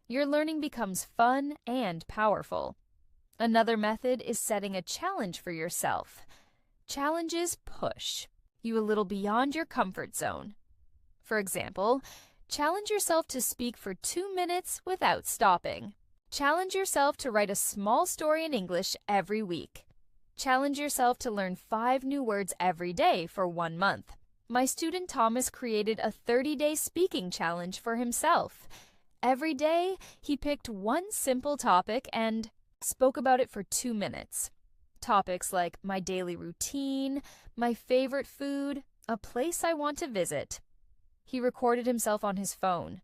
your learning becomes fun and powerful. Another method is setting a challenge for yourself. Challenges push you a little beyond your comfort zone. For example, challenge yourself to speak for 2 minutes without stopping. Challenge yourself to write a small story in English every week. Challenge yourself to learn 5 new words every day for 1 month. My student Thomas created a 30-day speaking challenge for himself. Every day, he picked one simple topic and spoke about it for 2 minutes. Topics like my daily routine, my favorite food, a place I want to visit. He recorded himself on his phone.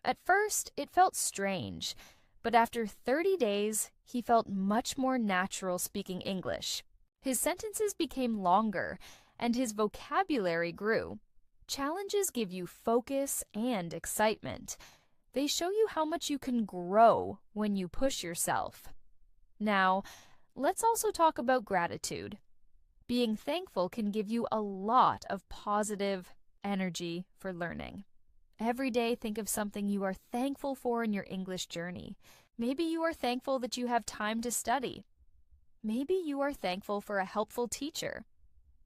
At first, it felt strange, but after 30 days, he felt much more natural speaking English. His sentences became longer, and his vocabulary grew. Challenges give you focus and excitement. They show you how much you can grow when you push yourself. Now, let's also talk about gratitude. Being thankful can give you a lot of positive energy for learning. Every day, think of something you are thankful for in your English journey. Maybe you are thankful that you have time to study. Maybe you are thankful for a helpful teacher.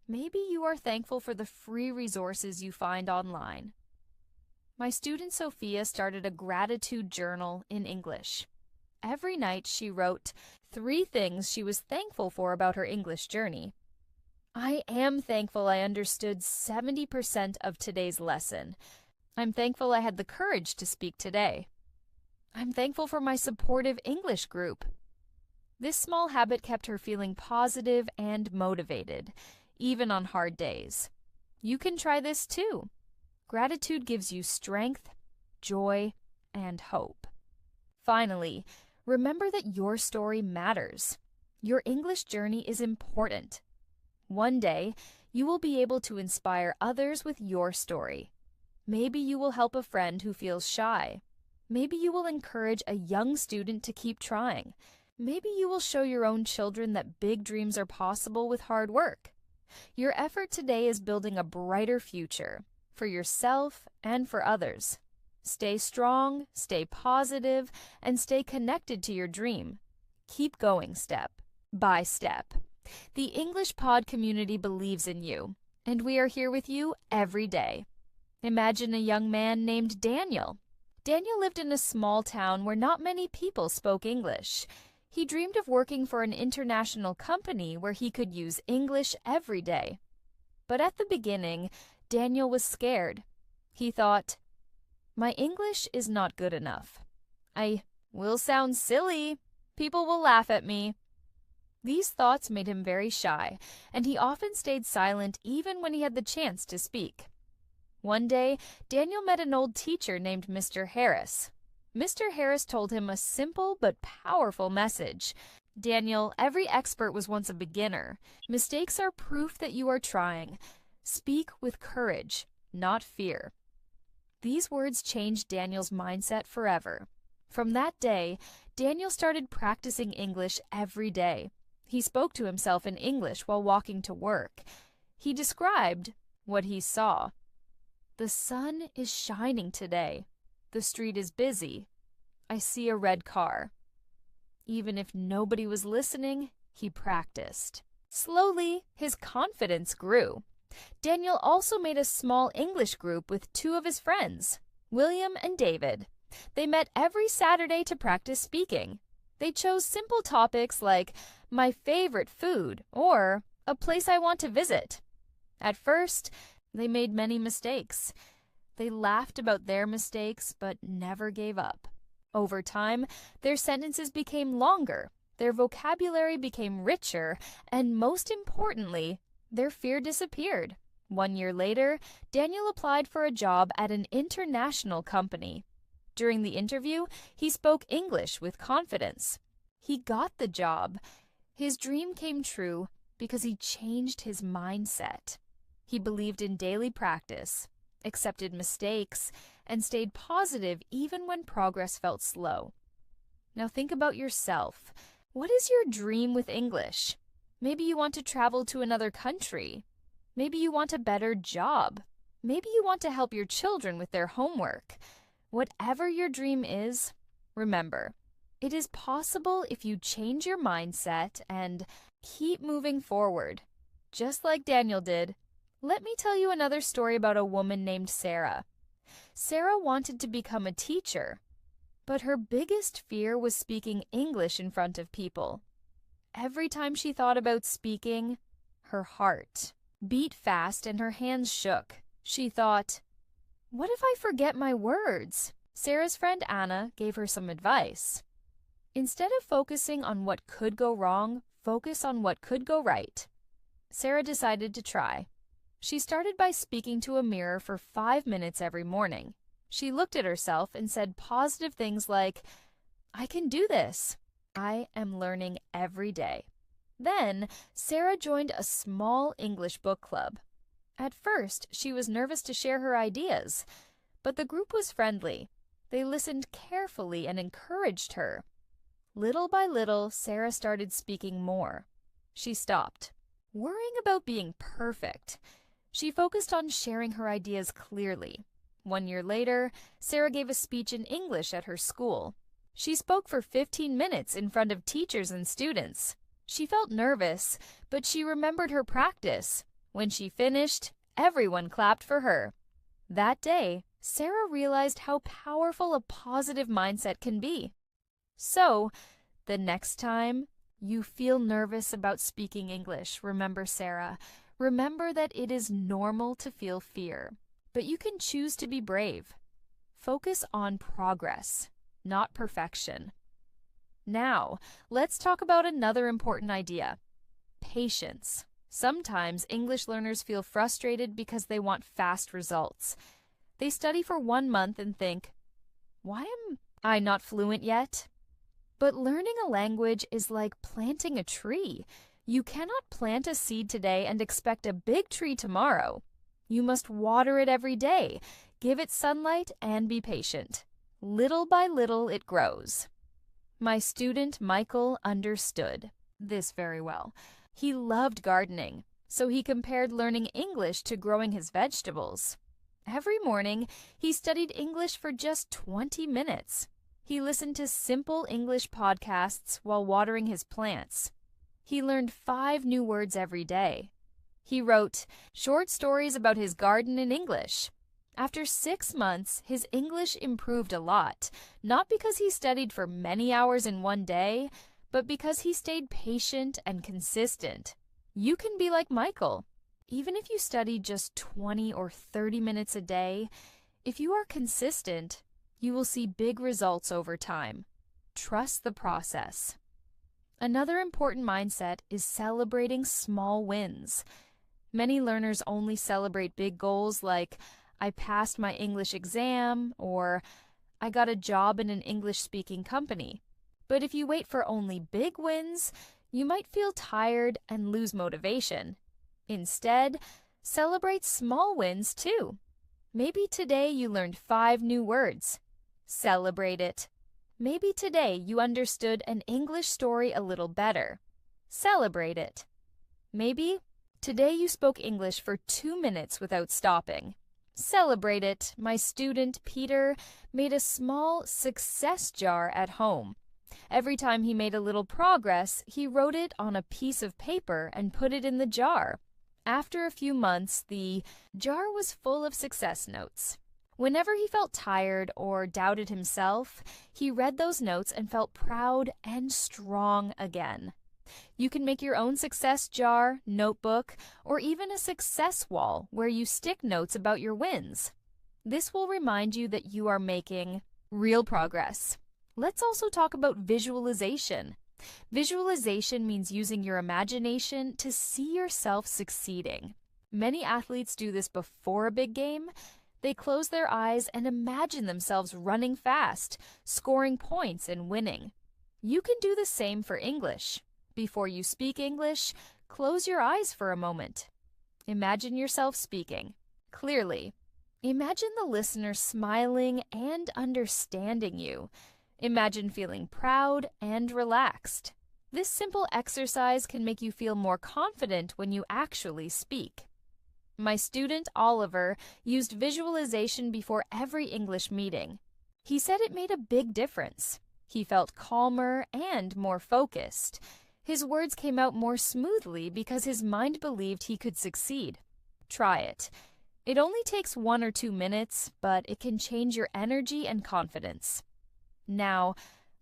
Maybe you are thankful for the free resources you find online. My student Sophia started a gratitude journal in English. Every night she wrote 3 things she was thankful for about her English journey. I am thankful I understood 70% of today's lesson. I'm thankful I had the courage to speak today. I'm thankful for my supportive English group. This small habit kept her feeling positive and motivated, even on hard days. You can try this too. Gratitude gives you strength, joy, and hope. Finally, remember that your story matters. Your English journey is important. One day, you will be able to inspire others with your story. Maybe you will help a friend who feels shy. Maybe you will encourage a young student to keep trying. Maybe you will show your own children that big dreams are possible with hard work. Your effort today is building a brighter future for yourself and for others. Stay strong, stay positive, and stay connected to your dream. Keep going step by step. The English Pod community believes in you, and we are here with you every day. Imagine a young man named Daniel. Daniel lived in a small town where not many people spoke English. He dreamed of working for an international company where he could use English every day. But at the beginning, Daniel was scared. He thought, my English is not good enough. I will sound silly. People will laugh at me. These thoughts made him very shy, and he often stayed silent even when he had the chance to speak. One day, Daniel met an old teacher named Mr. Harris. Mr. Harris told him a simple but powerful message. Daniel, every expert was once a beginner. Mistakes are proof that you are trying. Speak with courage, not fear. These words changed Daniel's mindset forever. From that day, Daniel started practicing English every day. He spoke to himself in English while walking to work. He described what he saw. The sun is shining today. The street is busy. I see a red car. Even if nobody was listening, he practiced. Slowly, his confidence grew. Daniel also made a small English group with 2 of his friends, William and David. They met every Saturday to practice speaking. They chose simple topics like my favorite food or a place I want to visit. At first, they made many mistakes. They laughed about their mistakes but never gave up. Over time, their sentences became longer, their vocabulary became richer, and most importantly, their fear disappeared. 1 year later, Daniel applied for a job at an international company. During the interview, he spoke English with confidence. He got the job. His dream came true because he changed his mindset. He believed in daily practice, accepted mistakes, and stayed positive even when progress felt slow. Now think about yourself. What is your dream with English? Maybe you want to travel to another country. Maybe you want a better job. Maybe you want to help your children with their homework. Whatever your dream is, remember, it is possible if you change your mindset and keep moving forward, just like Daniel did. Let me tell you another story about a woman named Sarah. Sarah wanted to become a teacher, but her biggest fear was speaking English in front of people. Every time she thought about speaking, her heart beat fast and her hands shook. She thought, what if I forget my words? Sarah's friend Anna gave her some advice. Instead of focusing on what could go wrong, focus on what could go right. Sarah decided to try. She started by speaking to a mirror for 5 minutes every morning. She looked at herself and said positive things like, "I can do this. I am learning every day." Then, Sarah joined a small English book club. At first, she was nervous to share her ideas, but the group was friendly. They listened carefully and encouraged her. Little by little, Sarah started speaking more. She stopped worrying about being perfect. She focused on sharing her ideas clearly. 1 year later, Sarah gave a speech in English at her school. She spoke for 15 minutes in front of teachers and students. She felt nervous, but she remembered her practice. When she finished, everyone clapped for her. That day, Sarah realized how powerful a positive mindset can be. So, the next time you feel nervous about speaking English, remember Sarah. Remember that it is normal to feel fear, but you can choose to be brave. Focus on progress, not perfection. Now, let's talk about another important idea: patience. Sometimes English learners feel frustrated because they want fast results. They study for 1 month and think, "Why am I not fluent yet?" But learning a language is like planting a tree. You cannot plant a seed today and expect a big tree tomorrow. You must water it every day, give it sunlight, and be patient. Little by little, it grows. My student Michael understood this very well. He loved gardening, so he compared learning English to growing his vegetables. Every morning, he studied English for just 20 minutes. He listened to simple English podcasts while watering his plants. He learned 5 new words every day. He wrote short stories about his garden in English. After 6 months, his English improved a lot, not because he studied for many hours in one day, but because he stayed patient and consistent. You can be like Michael. Even if you study just 20 or 30 minutes a day, if you are consistent, you will see big results over time. Trust the process. Another important mindset is celebrating small wins. Many learners only celebrate big goals like, "I passed my English exam," or "I got a job in an English-speaking company." But if you wait for only big wins, you might feel tired and lose motivation. Instead, celebrate small wins too. Maybe today you learned 5 new words. Celebrate it. Maybe today you understood an English story a little better. Celebrate it. Maybe today you spoke English for 2 minutes without stopping. Celebrate it. My student Peter made a small success jar at home. Every time he made a little progress, he wrote it on a piece of paper and put it in the jar. After a few months, the jar was full of success notes. Whenever he felt tired or doubted himself, he read those notes and felt proud and strong again. You can make your own success jar, notebook, or even a success wall where you stick notes about your wins. This will remind you that you are making real progress. Let's also talk about visualization. Visualization means using your imagination to see yourself succeeding. Many athletes do this before a big game. They close their eyes and imagine themselves running fast, scoring points, and winning. You can do the same for English. Before you speak English, close your eyes for a moment. Imagine yourself speaking clearly. Imagine the listener smiling and understanding you. Imagine feeling proud and relaxed. This simple exercise can make you feel more confident when you actually speak. My student Oliver used visualization before every English meeting. He said it made a big difference. He felt calmer and more focused. His words came out more smoothly because his mind believed he could succeed. Try it. It only takes 1 or 2 minutes, but it can change your energy and confidence. Now,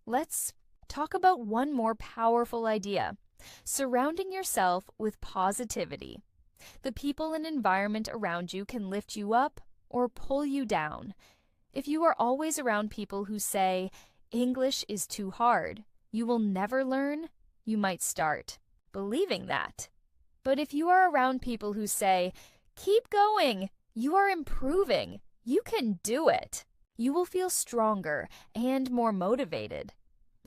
let's talk about one more powerful idea: surrounding yourself with positivity. The people and environment around you can lift you up or pull you down. If you are always around people who say, "English is too hard, you will never learn," you might start. believing that. But if you are around people who say, "Keep going, you are improving, you can do it," you will feel stronger and more motivated.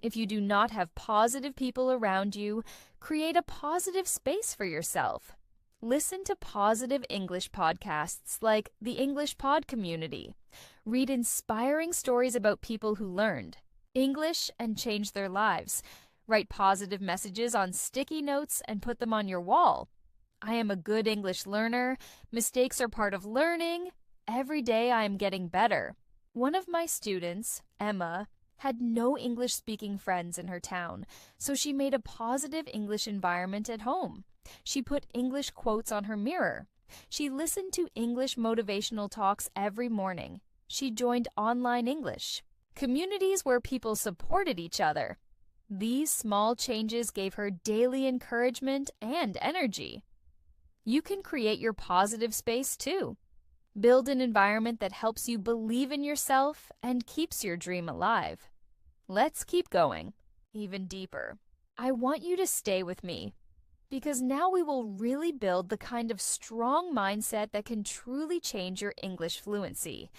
If you do not have positive people around you, create a positive space for yourself. Listen to positive English podcasts like the English Pod Community. Read inspiring stories about people who learned English and changed their lives. Write positive messages on sticky notes and put them on your wall. I am a good English learner. Mistakes are part of learning. Every day I am getting better. One of my students, Emma, had no English-speaking friends in her town, so she made a positive English environment at home. She put English quotes on her mirror. She listened to English motivational talks every morning. She joined online English communities where people supported each other. These small changes gave her daily encouragement and energy. You can create your positive space too. Build an environment that helps you believe in yourself and keeps your dream alive. Let's keep going even deeper. I want you to stay with me, because now we will really build the kind of strong mindset that can truly change your English fluency.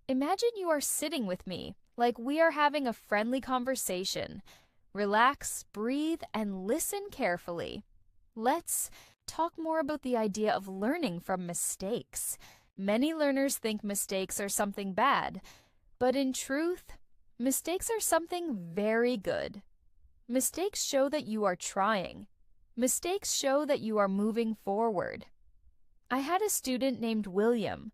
Imagine you are sitting with me, like we are having a friendly conversation. Relax, breathe, and listen carefully. Let's talk more about the idea of learning from mistakes. Many learners think mistakes are something bad, but in truth, mistakes are something very good. Mistakes show that you are trying. Mistakes show that you are moving forward. I had a student named William.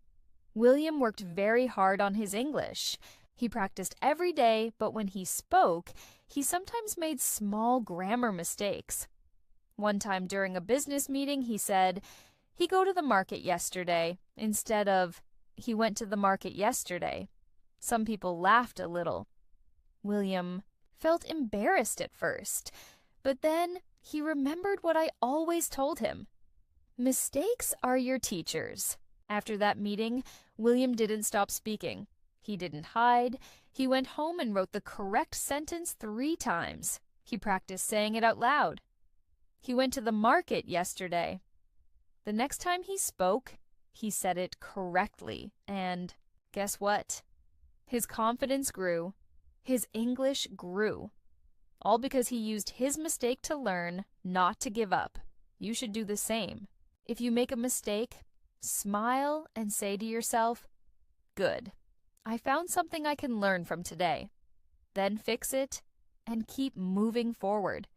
William worked very hard on his English. He practiced every day, but when he spoke, he sometimes made small grammar mistakes. One time during a business meeting, he said, "He go to the market yesterday," instead of, "He went to the market yesterday." Some people laughed a little. William felt embarrassed at first, but then he remembered what I always told him. Mistakes are your teachers. After that meeting, William didn't stop speaking. He didn't hide. He went home and wrote the correct sentence 3 times. He practiced saying it out loud. He went to the market yesterday. The next time he spoke, he said it correctly, and guess what? His confidence grew. His English grew. All because he used his mistake to learn, not to give up. You should do the same. If you make a mistake, smile and say to yourself, "Good. I found something I can learn from today." Then fix it and keep moving forward.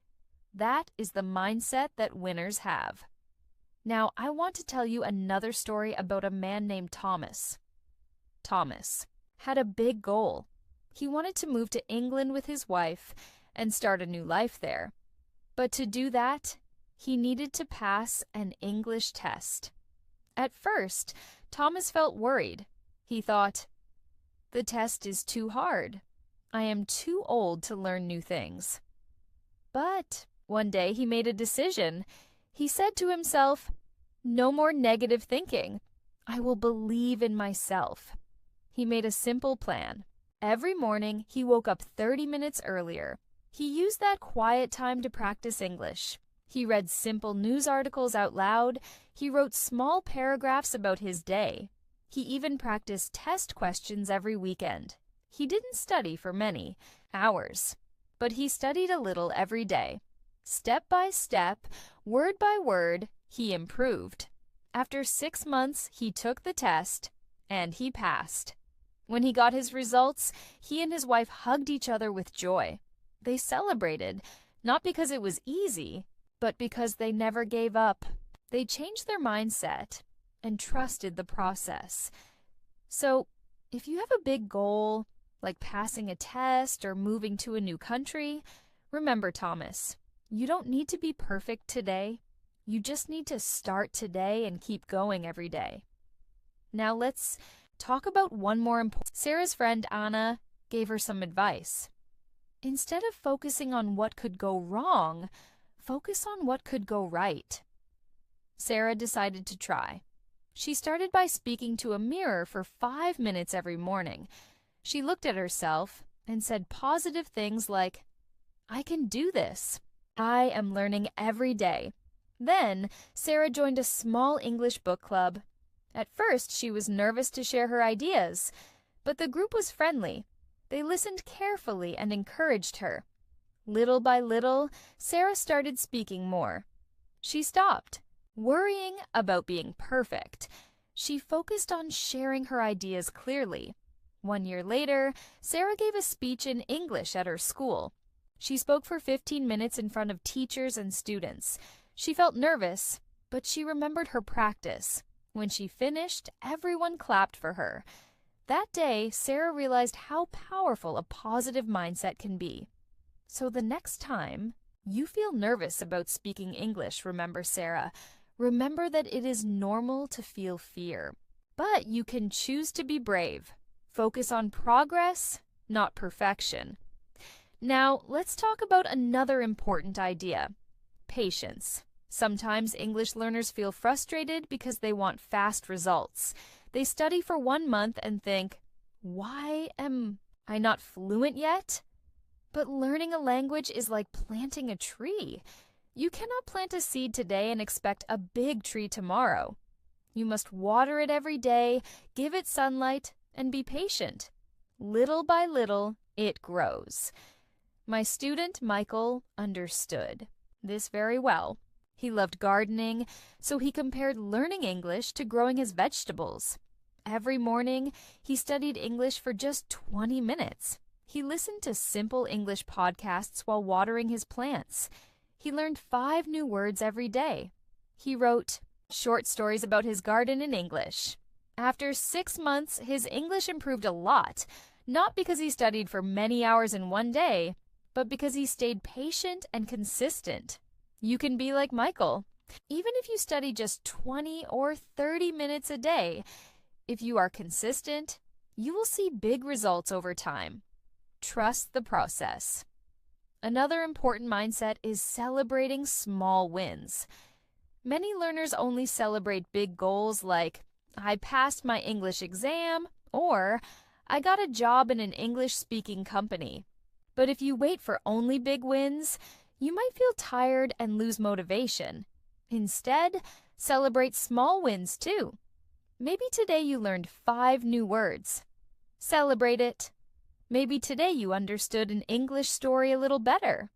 That is the mindset that winners have. Now, I want to tell you another story about a man named Thomas. Thomas had a big goal. He wanted to move to England with his wife and start a new life there. But to do that, he needed to pass an English test. At first, Thomas felt worried. He thought, "The test is too hard. I am too old to learn new things." But one day he made a decision. He said to himself, "No more negative thinking. I will believe in myself." He made a simple plan. Every morning, he woke up 30 minutes earlier. He used that quiet time to practice English. He read simple news articles out loud. He wrote small paragraphs about his day. He even practiced test questions every weekend. He didn't study for many hours, but he studied a little every day. Step by step, word by word, he improved. After 6 months, he took the test, and he passed. When he got his results, he and his wife hugged each other with joy. They celebrated, not because it was easy, but because they never gave up. They changed their mindset and trusted the process. So, if you have a big goal, like passing a test or moving to a new country, remember, Thomas, you don't need to be perfect today. You just need to start today and keep going every day. Now let's talk about one more important. Sarah's friend Anna gave her some advice. Instead of focusing on what could go wrong, focus on what could go right. Sarah decided to try. She started by speaking to a mirror for 5 minutes every morning. She looked at herself and said positive things like, "I can do this. I am learning every day. Then, Sarah joined a small English book club. At first, she was nervous to share her ideas, but the group was friendly. They listened carefully and encouraged her. Little by little, Sarah started speaking more. She stopped worrying about being perfect. She focused on sharing her ideas clearly. 1 year later, Sarah gave a speech in English at her school. She spoke for 15 minutes in front of teachers and students. She felt nervous, but she remembered her practice. When she finished, everyone clapped for her. That day, Sarah realized how powerful a positive mindset can be. So the next time you feel nervous about speaking English, remember Sarah, remember that it is normal to feel fear. But you can choose to be brave. Focus on progress, not perfection. Now, let's talk about another important idea: patience. Sometimes English learners feel frustrated because they want fast results. They study for 1 month and think, why am I not fluent yet? But learning a language is like planting a tree. You cannot plant a seed today and expect a big tree tomorrow. You must water it every day, give it sunlight, and be patient. Little by little, it grows. My student, Michael, understood this very well. He loved gardening, so he compared learning English to growing his vegetables. Every morning, he studied English for just 20 minutes. He listened to simple English podcasts while watering his plants. He learned 5 new words every day. He wrote short stories about his garden in English. After 6 months, his English improved a lot, not because he studied for many hours in one day, but because he stayed patient and consistent. You can be like Michael. Even if you study just 20 or 30 minutes a day, if you are consistent, you will see big results over time. Trust the process. Another important mindset is celebrating small wins. Many learners only celebrate big goals like, I passed my English exam, or I got a job in an English-speaking company. But if you wait for only big wins, you might feel tired and lose motivation. Instead, celebrate small wins too. Maybe today you learned 5 new words. Celebrate it. Maybe today you understood an English story a little better.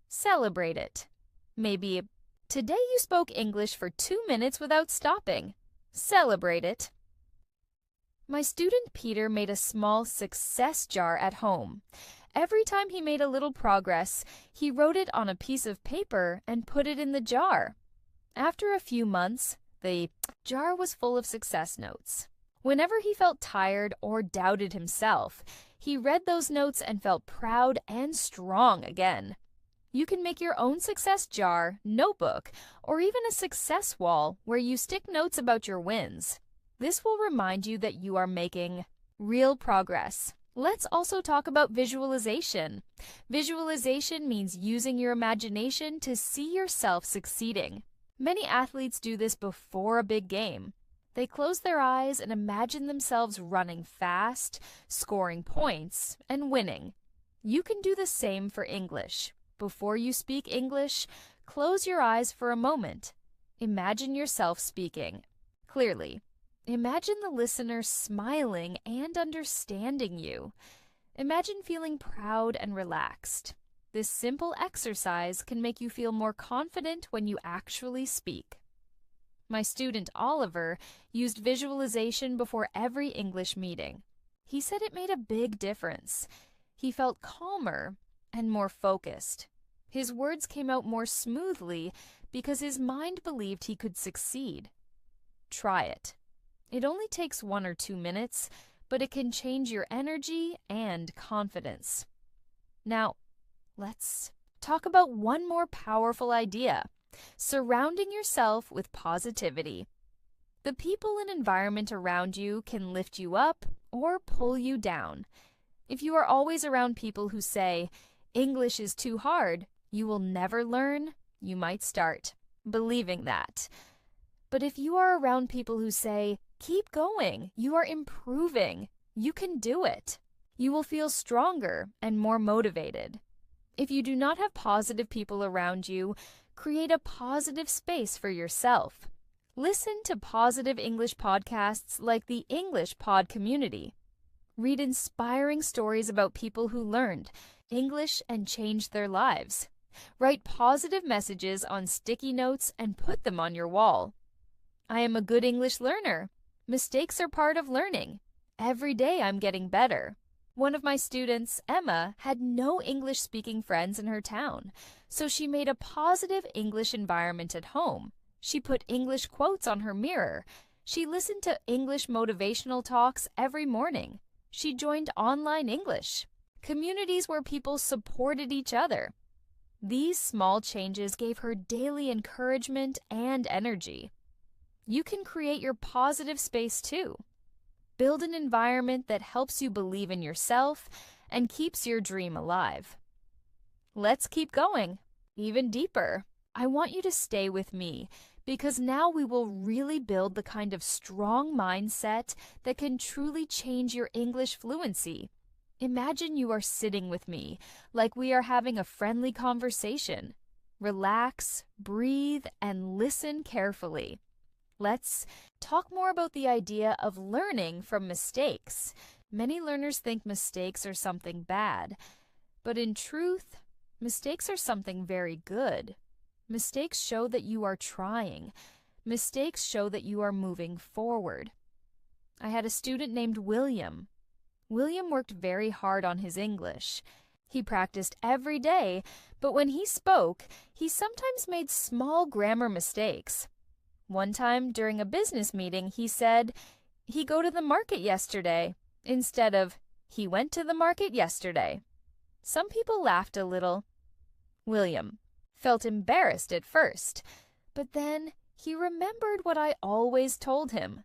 Celebrate it. Maybe today you spoke English for 2 minutes without stopping. Celebrate it. My student Peter made a small success jar at home. Every time he made a little progress, he wrote it on a piece of paper and put it in the jar. After a few months, the jar was full of success notes. Whenever he felt tired or doubted himself, he read those notes and felt proud and strong again. You can make your own success jar, notebook, or even a success wall where you stick notes about your wins. This will remind you that you are making real progress. Let's also talk about visualization. Visualization means using your imagination to see yourself succeeding. Many athletes do this before a big game. They close their eyes and imagine themselves running fast, scoring points, and winning. You can do the same for English. Before you speak English, close your eyes for a moment. Imagine yourself speaking clearly. Imagine the listener smiling and understanding you. Imagine feeling proud and relaxed. This simple exercise can make you feel more confident when you actually speak. My student Oliver used visualization before every English meeting. He said it made a big difference. He felt calmer and more focused. His words came out more smoothly because his mind believed he could succeed. Try it. It only takes 1 or 2 minutes, but it can change your energy and confidence. Now, let's talk about one more powerful idea: surrounding yourself with positivity. The people and environment around you can lift you up or pull you down. If you are always around people who say, English is too hard, you will never learn, you might start believing that. But if you are around people who say, keep going, you are improving, you can do it, you will feel stronger and more motivated. If you do not have positive people around you, create a positive space for yourself. Listen to positive English podcasts like the English Pod Community. Read inspiring stories about people who learned English and changed their lives. Write positive messages on sticky notes and put them on your wall. I am a good English learner. Mistakes are part of learning. Every day I'm getting better. One of my students, Emma, had no English-speaking friends in her town, so she made a positive English environment at home. She put English quotes on her mirror. She listened to English motivational talks every morning. She joined online English, communities where people supported each other. These small changes gave her daily encouragement and energy. You can create your positive space too. Build an environment that helps you believe in yourself and keeps your dream alive. Let's keep going, even deeper. I want you to stay with me because now we will really build the kind of strong mindset that can truly change your English fluency. Imagine you are sitting with me, like we are having a friendly conversation. Relax, breathe, and listen carefully. Let's talk more about the idea of learning from mistakes. Many learners think mistakes are something bad, but in truth, mistakes are something very good. Mistakes show that you are trying. Mistakes show that you are moving forward. I had a student named William. William worked very hard on his English. He practiced every day, but when he spoke, he sometimes made small grammar mistakes. One time during a business meeting, he said, "He go to the market yesterday," instead of, "He went to the market yesterday." Some people laughed a little. William felt embarrassed at first, but then he remembered what I always told him.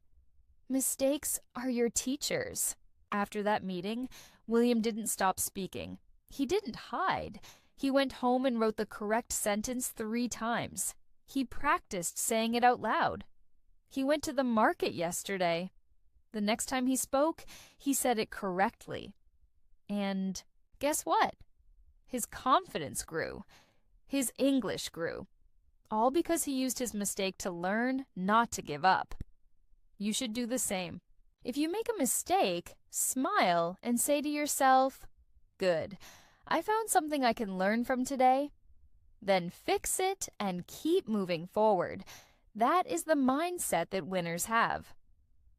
Mistakes are your teachers. After that meeting, William didn't stop speaking. He didn't hide. He went home and wrote the correct sentence 3 times. He practiced saying it out loud. He went to the market yesterday. The next time he spoke, he said it correctly. And guess what? His confidence grew. His English grew. All because he used his mistake to learn, not to give up. You should do the same. If you make a mistake, smile and say to yourself, "Good, I found something I can learn from today." Then fix it and keep moving forward. That is the mindset that winners have.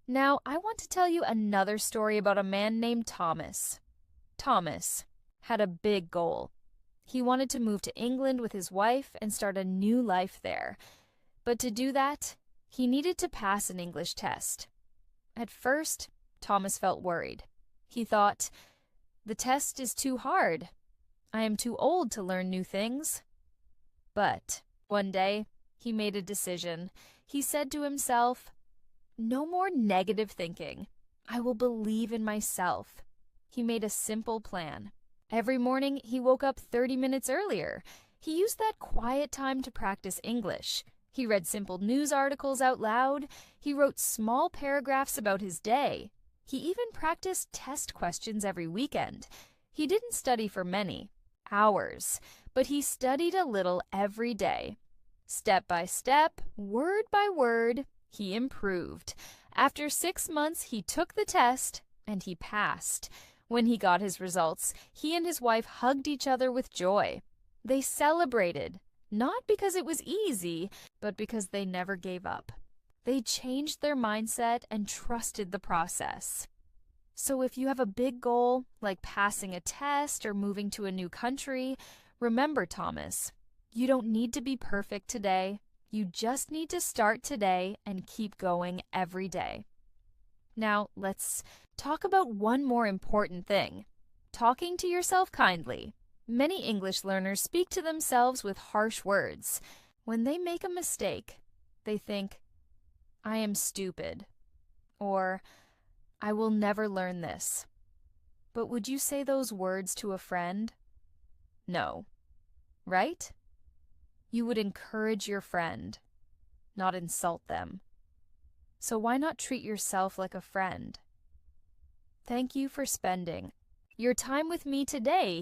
Now, I want to tell you another story about a man named Thomas. Thomas had a big goal. He wanted to move to England with his wife and start a new life there. But to do that, he needed to pass an English test. At first, Thomas felt worried. He thought, "The test is too hard. I am too old to learn new things." But one day, he made a decision. He said to himself, "No more negative thinking. I will believe in myself." He made a simple plan. Every morning, he woke up 30 minutes earlier. He used that quiet time to practice English. He read simple news articles out loud. He wrote small paragraphs about his day. He even practiced test questions every weekend. He didn't study for many hours, but he studied a little every day. Step by step, word by word, he improved. After 6 months, he took the test and he passed. When he got his results, he and his wife hugged each other with joy. They celebrated. Not because it was easy, but because they never gave up. They changed their mindset and trusted the process. So if you have a big goal, like passing a test or moving to a new country, remember, Thomas, you don't need to be perfect today. You just need to start today and keep going every day. Now, let's talk about one more important thing: talking to yourself kindly. Many English learners speak to themselves with harsh words. When they make a mistake, they think, "I am stupid," or "I will never learn this." But would you say those words to a friend? No. Right? You would encourage your friend, not insult them. So why not treat yourself like a friend? Thank you for spending your time with me today